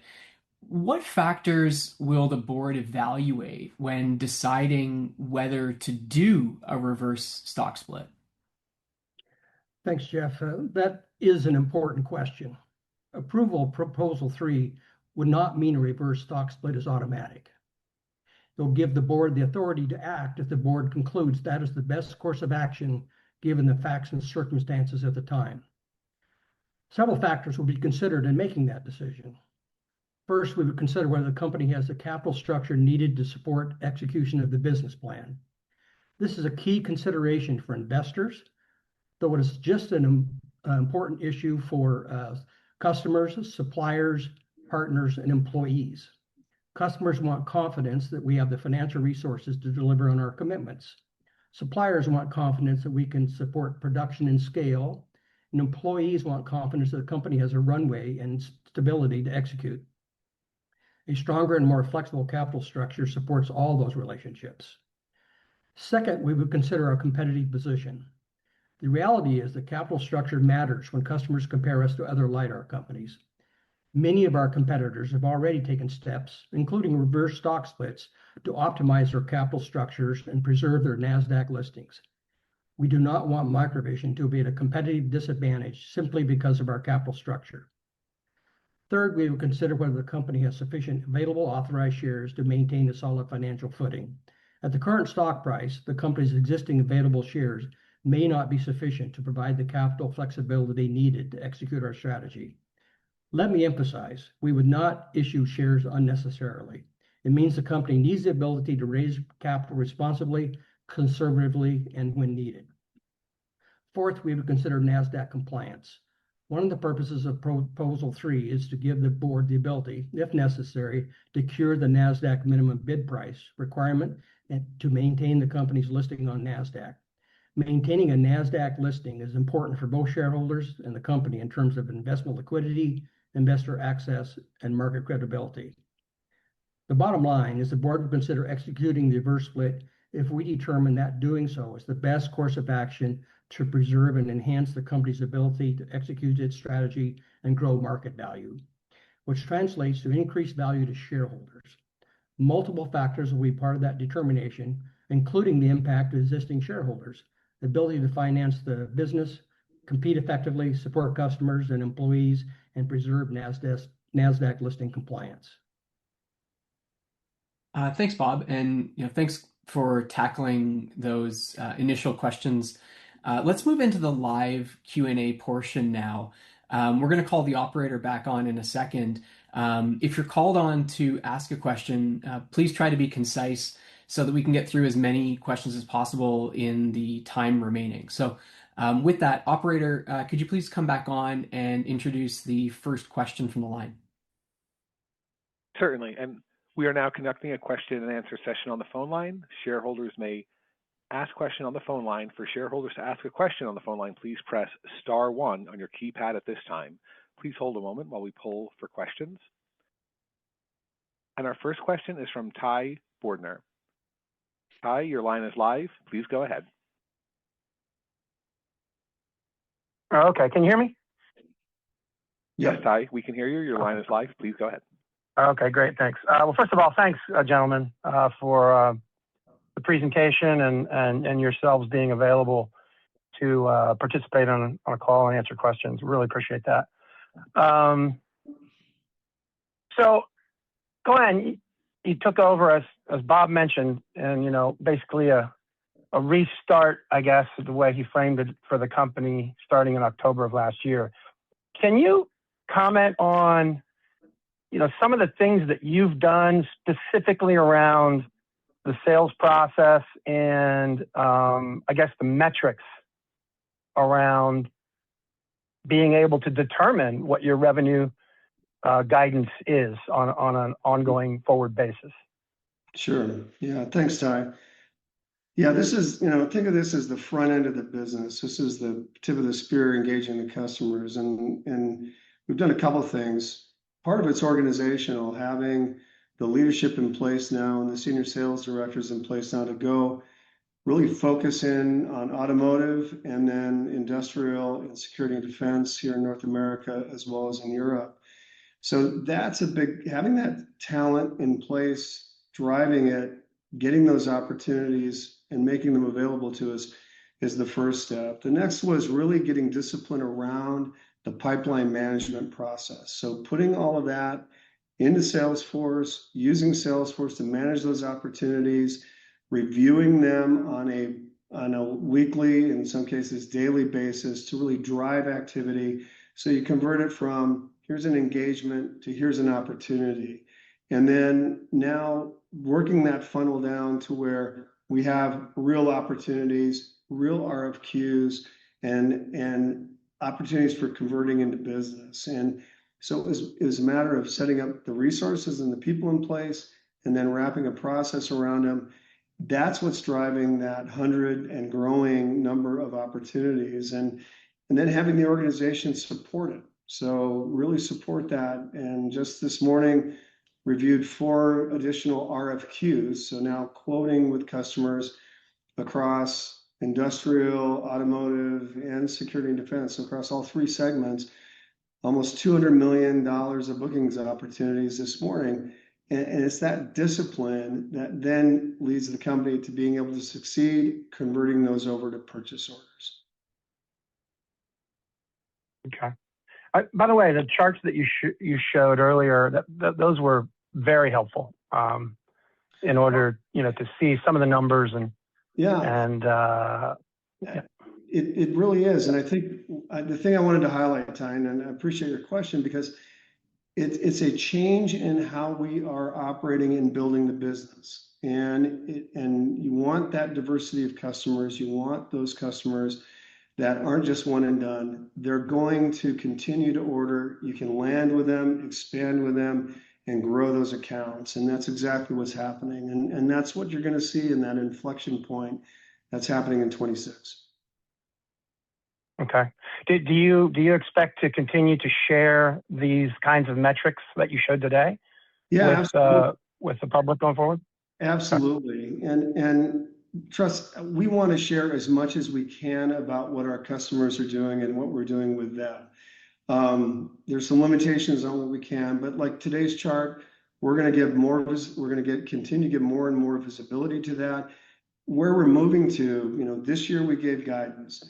What factors will the board evaluate when deciding whether to do a reverse stock split?
Thanks, Jeff. That is an important question. Approval of Proposal 3 would not mean a reverse stock split is automatic. It will give the board the authority to act if the board concludes that is the best course of action given the facts and circumstances at the time. Several factors will be considered in making that decision. First, we would consider whether the company has the capital structure needed to support execution of the business plan. This is a key consideration for investors, though it is just an important issue for customers, suppliers, partners, and employees. Customers want confidence that we have the financial resources to deliver on our commitments. Suppliers want confidence that we can support production and scale, and employees want confidence that the company has a runway and stability to execute. A stronger and more flexible capital structure supports all those relationships. Second, we would consider our competitive position. The reality is that capital structure matters when customers compare us to other LiDAR companies. Many of our competitors have already taken steps, including reverse stock splits, to optimize their capital structures and preserve their NASDAQ listings. We do not want MicroVision to be at a competitive disadvantage simply because of our capital structure. Third, we will consider whether the company has sufficient available authorized shares to maintain a solid financial footing. At the current stock price, the company's existing available shares may not be sufficient to provide the capital flexibility needed to execute our strategy. Let me emphasize, we would not issue shares unnecessarily. It means the company needs the ability to raise capital responsibly, conservatively, and when needed. Fourth, we would consider NASDAQ compliance. One of the purposes of Proposal 3 is to give the board the ability, if necessary, to cure the NASDAQ minimum bid price requirement and to maintain the company's listing on NASDAQ. Maintaining a NASDAQ listing is important for both shareholders and the company in terms of investment liquidity, investor access, and market credibility. The bottom line is the board will consider executing the reverse split if we determine that doing so is the best course of action to preserve and enhance the company's ability to execute its strategy and grow market value, which translates to increased value to shareholders. Multiple factors will be part of that determination, including the impact of existing shareholders, the ability to finance the business, compete effectively, support customers and employees, and preserve NASDAQ listing compliance.
Thanks, Bob, and thanks for tackling those initial questions. Let's move into the live Q&A portion now. We're going to call the operator back on in a second. If you're called on to ask a question, please try to be concise so that we can get through as many questions as possible in the time remaining. So with that, operator, could you please come back on and introduce the first question from the line?
Certainly, and we are now conducting a question and answer session on the phone line. Shareholders may ask question on the phone line. For shareholders to ask a question on the phone line, please press *1 on your keypad at this time. Please hold a moment while we poll for questions. And our first question is from Ty Bordner. Ty, your line is live. Please go ahead.
Okay, can you hear me?
Yes, Ty, we can hear you. Your line is live. Please go ahead.
Okay, great, thanks. Well, first of all, thanks, gentlemen, for the presentation and yourselves being available to participate on a call and answer questions. Really appreciate that. So, Glenn, you took over as Bob mentioned, and basically a restart, I guess, is the way he framed it for the company starting in October of last year. Can you comment on some of the things that you've done specifically around the sales process and I guess the metrics around being able to determine what your revenue guidance is on an ongoing forward basis?
Sure. Yeah. Thanks, Ty. Yeah, this is, think of this as the front end of the business. This is the tip of the spear engaging the customers. And we've done a couple of things. Part of it's organizational, having the leadership in place now and the senior sales directors in place now to go really focus in on automotive and then industrial and security and defense here in North America as well as in Europe. So that's a big, having that talent in place, driving it, getting those opportunities and making them available to us is the first step. The next was really getting discipline around the pipeline management process. So putting all of that into Salesforce, using Salesforce to manage those opportunities, reviewing them on a weekly, in some cases daily basis to really drive activity. So you convert it from here's an engagement to here's an opportunity. And then now working that funnel down to where we have real opportunities, real RFQs, and opportunities for converting into business. And so it was a matter of setting up the resources and the people in place and then wrapping a process around them. That's what's driving that 100 and growing number of opportunities. And then having the organization support it. So really support that. And just this morning, reviewed 4 additional RFQs. So now quoting with customers across industrial, automotive, and security and defense, so across all 3 segments, almost $200 million of bookings opportunities this morning. And it's that discipline that then leads the company to being able to succeed, converting those over to purchase orders.
Okay. By the way, the charts that you showed earlier, those were very helpful in order, to see some of the numbers and
It really is. And I think the thing I wanted to highlight, Ty, and I appreciate your question because it's a change in how we are operating and building the business. And you want that diversity of customers. You want those customers that aren't just one and done. They're going to continue to order. You can land with them, expand with them, and grow those accounts. And that's exactly what's happening. And that's what you're going to see in that inflection point that's happening in 26.
Okay. Do you expect to continue to share these kinds of metrics that you showed today with the public going forward?
Absolutely. And trust, we want to share as much as we can about what our customers are doing and what we're doing with them. There's some limitations on what we can, but like today's chart, we're going to give more, we're going to continue to give more and more visibility to that. Where we're moving to, this year we gave guidance.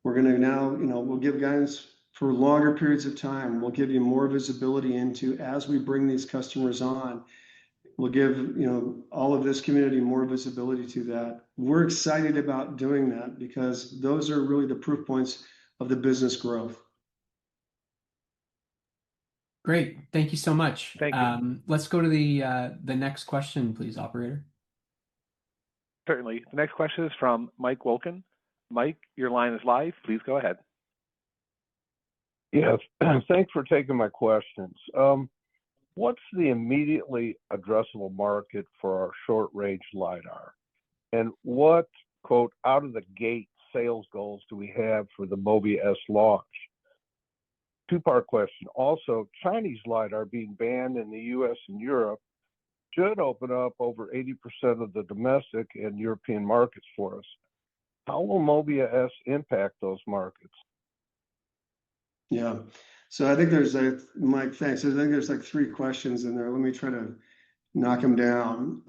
We're going to now, we'll give guidance for longer periods of time. We'll give you more visibility into as we bring these customers on. We'll give, all of this community more visibility to that. We're excited about doing that because those are really the proof points of the business growth.
Great. Thank you so much.
Thank you.
Let's go to the next question, please, operator.
Certainly. The next question is from Mike Wolken. Mike, your line is live. Please go ahead.
Yes, thanks for taking my questions. What's the immediately addressable market for our short-range LiDAR? And what, quote, out of the gate sales goals do we have for the MOVIA S launch? Two-part question. Also, Chinese LiDAR being banned in the US and Europe should open up over 80% of the domestic and European markets for us. How will MOVIA S impact those markets?
Yeah. So I think there's Mike, thanks. I think there's like 3 questions in there. Let me try to knock them down.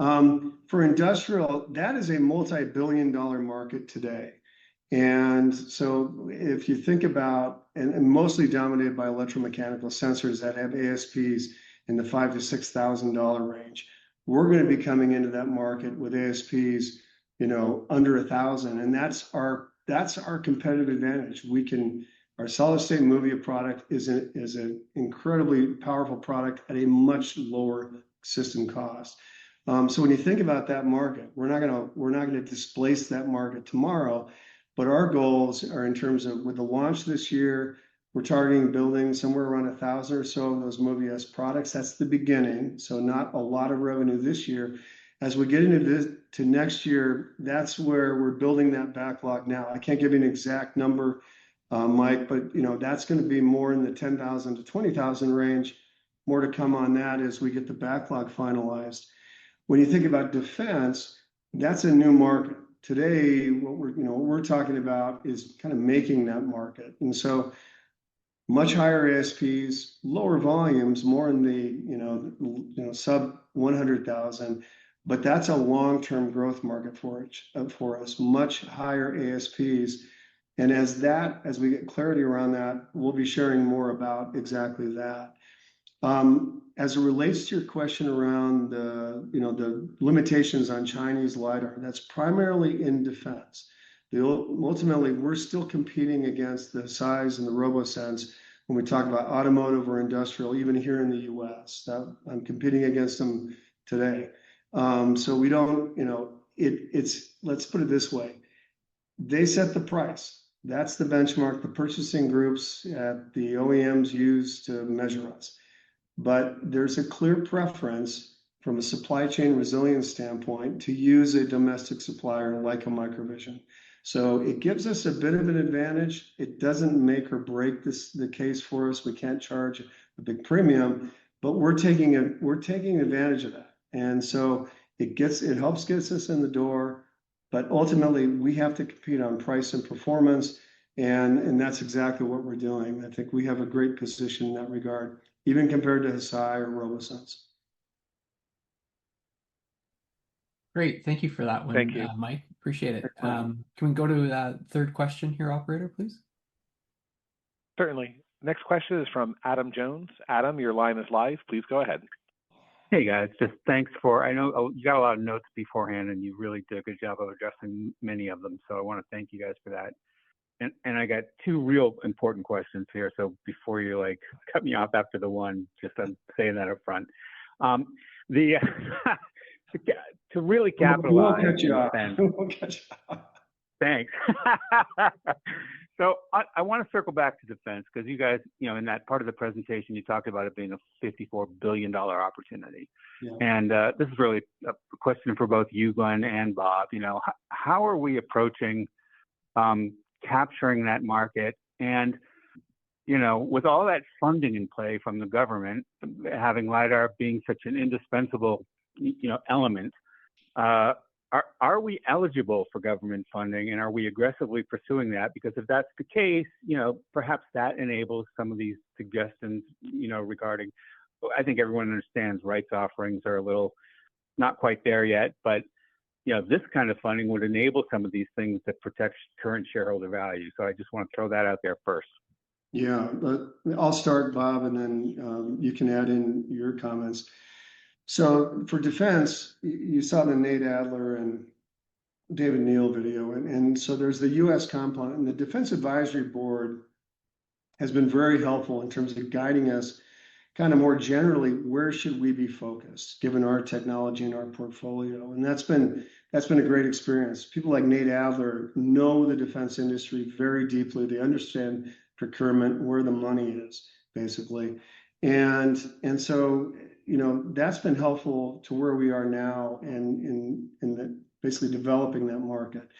For industrial, that is a multi-billion-dollar market today. And so if you think about, and mostly dominated by electromechanical sensors that have ASPs in the $5,000 to $6,000 range, we're going to be coming into that market with ASPs, under $1,000, and that's our competitive advantage. Our solid-state MOVIA product is an incredibly powerful product at a much lower system cost. So when you think about that market, we're not going to displace that market tomorrow, but our goals are in terms of with the launch this year, we're targeting building somewhere around 1,000 or so of those MOVIA S products. That's the beginning, so not a lot of revenue this year. As we get into next year, that's where we're building that backlog now. I can't give you an exact number, Mike, but that's going to be more in the 10,000 to 20,000 range. More to come on that as we get the backlog finalized. When you think about defense, that's a new market. Today, what we're talking about is kind of making that market. And so much higher ASPs, lower volumes, more in the sub 100,000, but that's a long-term growth market for us, much higher ASPs. And as we get clarity around that, we'll be sharing more about exactly that. As it relates to your question around the limitations on Chinese LiDAR, that's primarily in defense. Ultimately, we're still competing against the size and the RoboSense when we talk about automotive or industrial, even here in the US. I'm competing against them today. So we don't, let's put it this way. They set the price. That's the benchmark the purchasing groups at the OEMs use to measure us. But there's a clear preference from a supply chain resilience standpoint to use a domestic supplier like a MicroVision. So it gives us a bit of an advantage. It doesn't make or break the case for us. We can't charge a big premium, but we're taking advantage of that. And so it helps get us in the door, but ultimately we have to compete on price and performance. And that's exactly what we're doing. I think we have a great position in that regard, even compared to Hesai or RoboSense.
Great. Thank you for that one,
Thank you.
Mike. Appreciate it. Can we go to the third question here, operator, please?
Certainly. Next question is from Adam Jones. Adam, your line is live. Please go ahead.
Hey guys, just thanks I know you got a lot of notes beforehand and you really did a good job of addressing many of them. So I want to thank you guys for that. And I got 2 real important questions here. So before you cut me off after the one, just I'm saying that up front. To really capitalize.
We'll catch you off.
Thanks. So I want to circle back to defense because you guys, in that part of the presentation, you talked about it being a $54 billion opportunity. Yeah. And this is really a question for both you, Glenn, and Bob. How are we approaching capturing that market? And, with all that funding in play from the government, having LiDAR being such an indispensable, element, are we eligible for government funding, and are we aggressively pursuing that? Because if that's the case, perhaps that enables some of these suggestions, regarding, I think everyone understands rights offerings are a little not quite there yet, but this kind of funding would enable some of these things that protect current shareholder value. So I just want to throw that out there first.
Yeah, but I'll start, Bob, and then you can add in your comments. So for defense, you saw the Nate Adler and David Neal video, and so there's the U.S. component, and the Defense Advisory Board has been very helpful in terms of guiding us kind of more generally, where should we be focused given our technology and our portfolio? And that's been a great experience. People like Nate Adler know the defense industry very deeply. They understand procurement, where the money is, basically. And so, that's been helpful to where we are now and in basically developing that market.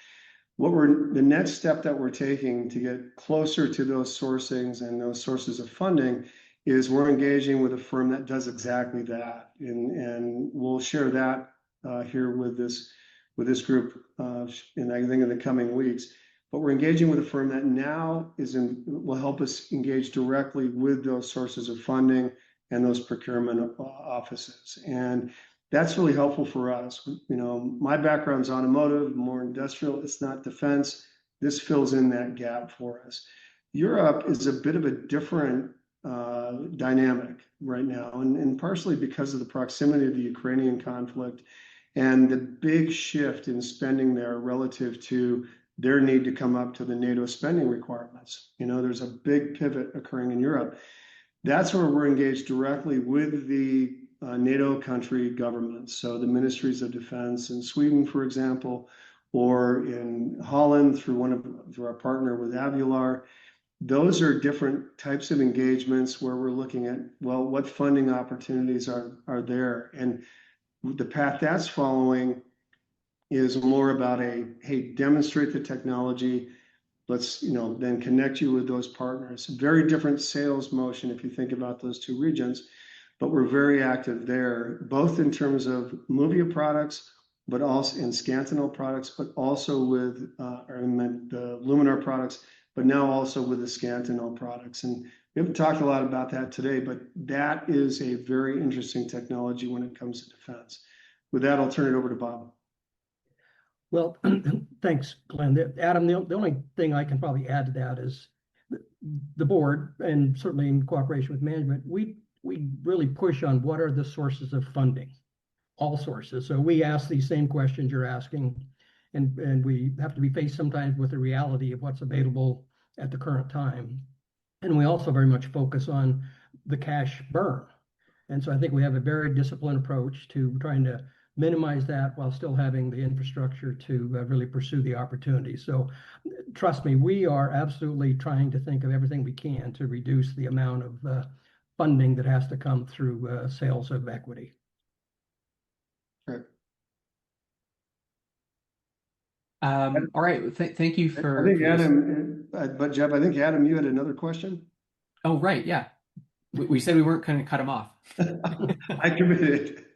The next step that we're taking to get closer to those sourcings and those sources of funding is we're engaging with a firm that does exactly that, and we'll share that here with this group, and I think in the coming weeks. But we're engaging with a firm that now will help us engage directly with those sources of funding and those procurement offices, and that's really helpful for us. My background's automotive, more industrial. It's not defense. This fills in that gap for us. Europe is a bit of a different dynamic right now, and partially because of the proximity of the Ukrainian conflict and the big shift in spending there relative to their need to come up to the NATO spending requirements. There's a big pivot occurring in Europe. That's where we're engaged directly with the NATO country governments. So the ministries of defense in Sweden, for example, or in Holland through our partner with Avular. Those are different types of engagements where we're looking at, well, what funding opportunities are there? And the path that's following is more about hey, demonstrate the technology. Let's, then connect you with those partners. Very different sales motion if you think about those two regions, but we're very active there, both in terms of Movia products, but also in Scantinel products, but also with the Luminar products, but now also with the Scantinel products. And we haven't talked a lot about that today, but that is a very interesting technology when it comes to defense. With that, I'll turn it over to Bob.
Well, thanks, Glenn. Adam, the only thing I can probably add to that is the board, and certainly in cooperation with management, we really push on what are the sources of funding, all sources. So we ask these same questions you're asking, and we have to be faced sometimes with the reality of what's available at the current time. And we also very much focus on the cash burn. And so I think we have a very disciplined approach to trying to minimize that while still having the infrastructure to really pursue the opportunity. So trust me, we are absolutely trying to think of everything we can to reduce the amount of funding that has to come through sales of equity.
Right.
All right. Thank you for.
I think Adam, but Jeff, I think Adam, you had another question.
Oh, right. Yeah. We said we weren't going to cut him off.
I committed.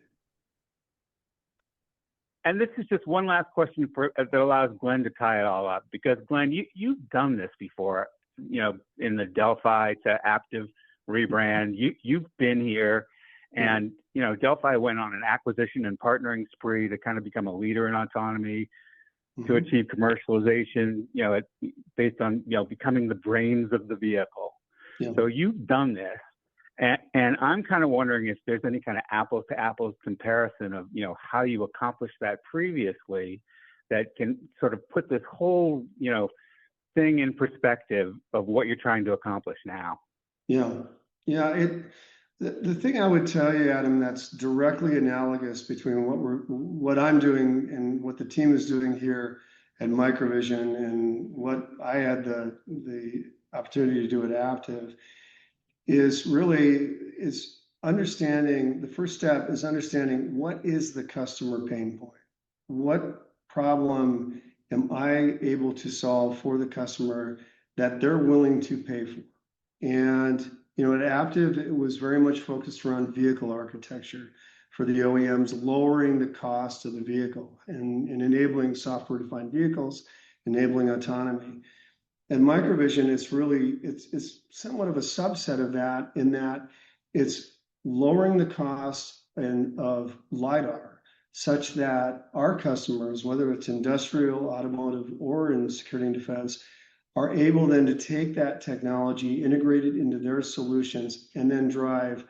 And this is just one last question that allows Glenn to tie it all up, because Glenn, you've done this before, in the Delphi to Aptiv rebrand. You've been here, and Delphi went on an acquisition and partnering spree to kind of become a leader in autonomy, to achieve commercialization, based on becoming the brains of the vehicle. Yeah. So you've done this. And I'm kind of wondering if there's any kind of apples to apples comparison of, how you accomplished that previously that can sort of put this whole, thing in perspective of what you're trying to accomplish now.
Yeah. Yeah. The thing I would tell you, Adam, that's directly analogous between what I'm doing and what the team is doing here at MicroVision and what I had the opportunity to do at Aptiv is understanding. The first step is understanding what is the customer pain point. What problem am I able to solve for the customer that they're willing to pay for. And, at Aptiv, it was very much focused around vehicle architecture for the OEMs, lowering the cost of the vehicle and enabling software-defined vehicles, enabling autonomy. And MicroVision is really, it's somewhat of a subset of that, in that it's lowering the cost of LiDAR such that our customers, whether it's industrial, automotive, or in security and defense, are able then to take that technology, integrate it into their solutions, and then drive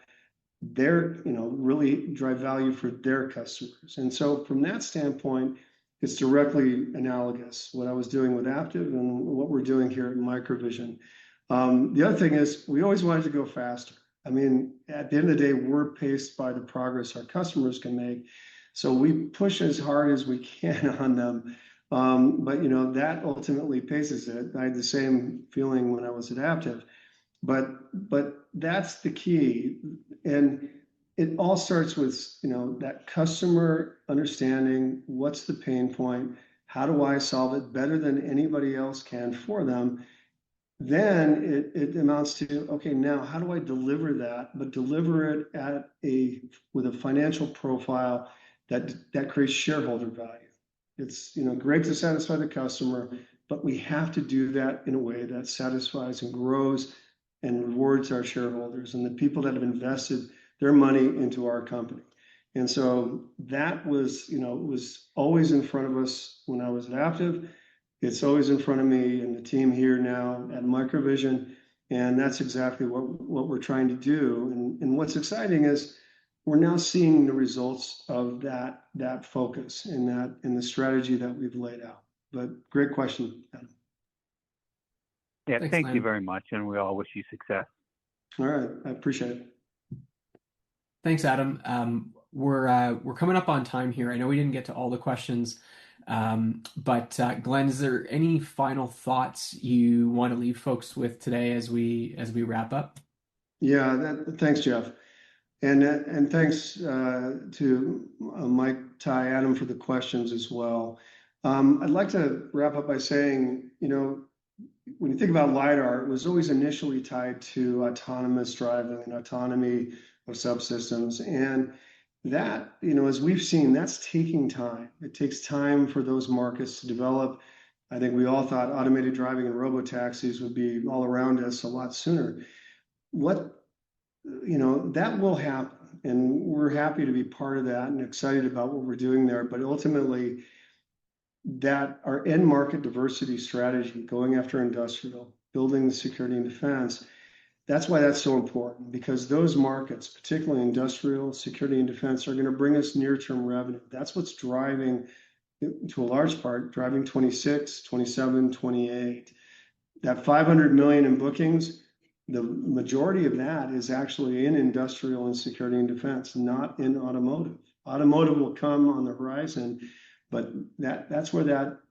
really drive value for their customers. And so from that standpoint, it's directly analogous, what I was doing with Aptiv and what we're doing here at MicroVision. The other thing is, we always wanted to go faster. I mean, at the end of the day, we're paced by the progress our customers can make. So we push as hard as we can on them. But that ultimately paces it. I had the same feeling when I was at Aptiv. But that's the key. And it all starts with, that customer understanding what's the pain point, how do I solve it better than anybody else can for them. Then it amounts to, okay, now how do I deliver that, but deliver it with a financial profile that creates shareholder value. It's great to satisfy the customer, but we have to do that in a way that satisfies and grows and rewards our shareholders and the people that have invested their money into our company. And so that was, was always in front of us when I was at Aptiv. It's always in front of me and the team here now at MicroVision. And that's exactly what we're trying to do. And what's exciting is we're now seeing the results of that focus and the strategy that we've laid out. But great question, Adam.
Yeah,
Thanks,
thank
Glenn.
you very much, and we all wish you success.
All right, I appreciate it.
Thanks, Adam. We're coming up on time here. I know we didn't get to all the questions, but Glenn, is there any final thoughts you want to leave folks with today as we wrap up?
Yeah, thanks, Jeff. And thanks to Mike, Ty, Adam for the questions as well. I'd like to wrap up by saying, when you think about LiDAR, it was always initially tied to autonomous driving and autonomy of subsystems. And that, as we've seen, that's taking time. It takes time for those markets to develop. I think we all thought automated driving and robotaxis would be all around us a lot sooner. That will happen, and we're happy to be part of that and excited about what we're doing there. But ultimately, that our end market diversity strategy, going after industrial, building the security and defense, that's why that's so important, because those markets, particularly industrial, security and defense, are going to bring us near-term revenue. That's what's driving, to a large part, driving 26, 27, 28. That 500 million in bookings, the majority of that is actually in industrial and security and defense, not in automotive. Automotive will come on the horizon, but that's where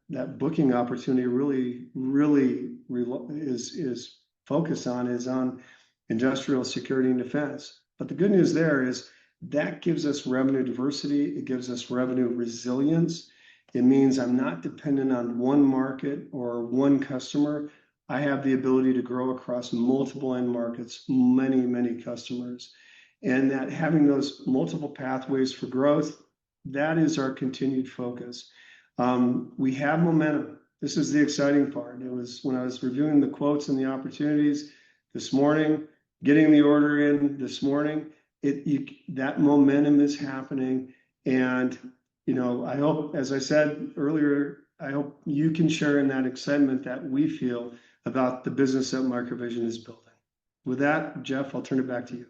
that booking opportunity really is focused on, is on industrial security and defense. But the good news there is that gives us revenue diversity. It gives us revenue resilience. It means I'm not dependent on one market or one customer. I have the ability to grow across multiple end markets, many, many customers. And that having those multiple pathways for growth, that is our continued focus. We have momentum. This is the exciting part. It was when I was reviewing the quotes and the opportunities this morning, getting the order in this morning, that momentum is happening. And, I hope, as I said earlier, I hope you can share in that excitement that we feel about the business that MicroVision is building. With that, Jeff, I'll turn it back to you.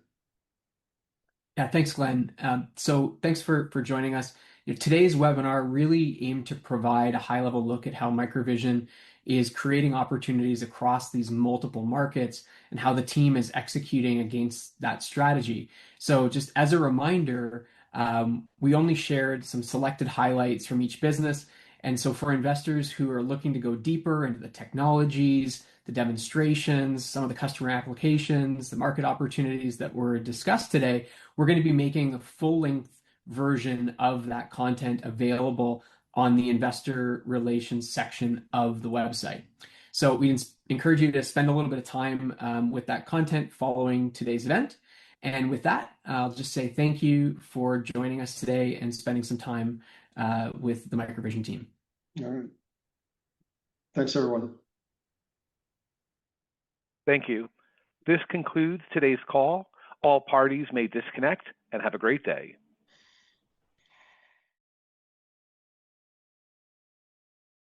Yeah, thanks, Glenn. So thanks for joining us. Today's webinar really aimed to provide a high-level look at how MicroVision is creating opportunities across these multiple markets and how the team is executing against that strategy. So just as a reminder, we only shared some selected highlights from each business. And so for investors who are looking to go deeper into the technologies, the demonstrations, some of the customer applications, the market opportunities that were discussed today, we're going to be making a full-length version of that content available on the investor relations section of the website. So we'd encourage you to spend a little bit of time with that content following today's event. And with that, I'll just say thank you for joining us today and spending some time with the MicroVision team.
All right. Thanks, everyone.
Thank you. This concludes today's call. All parties may disconnect and have a great day.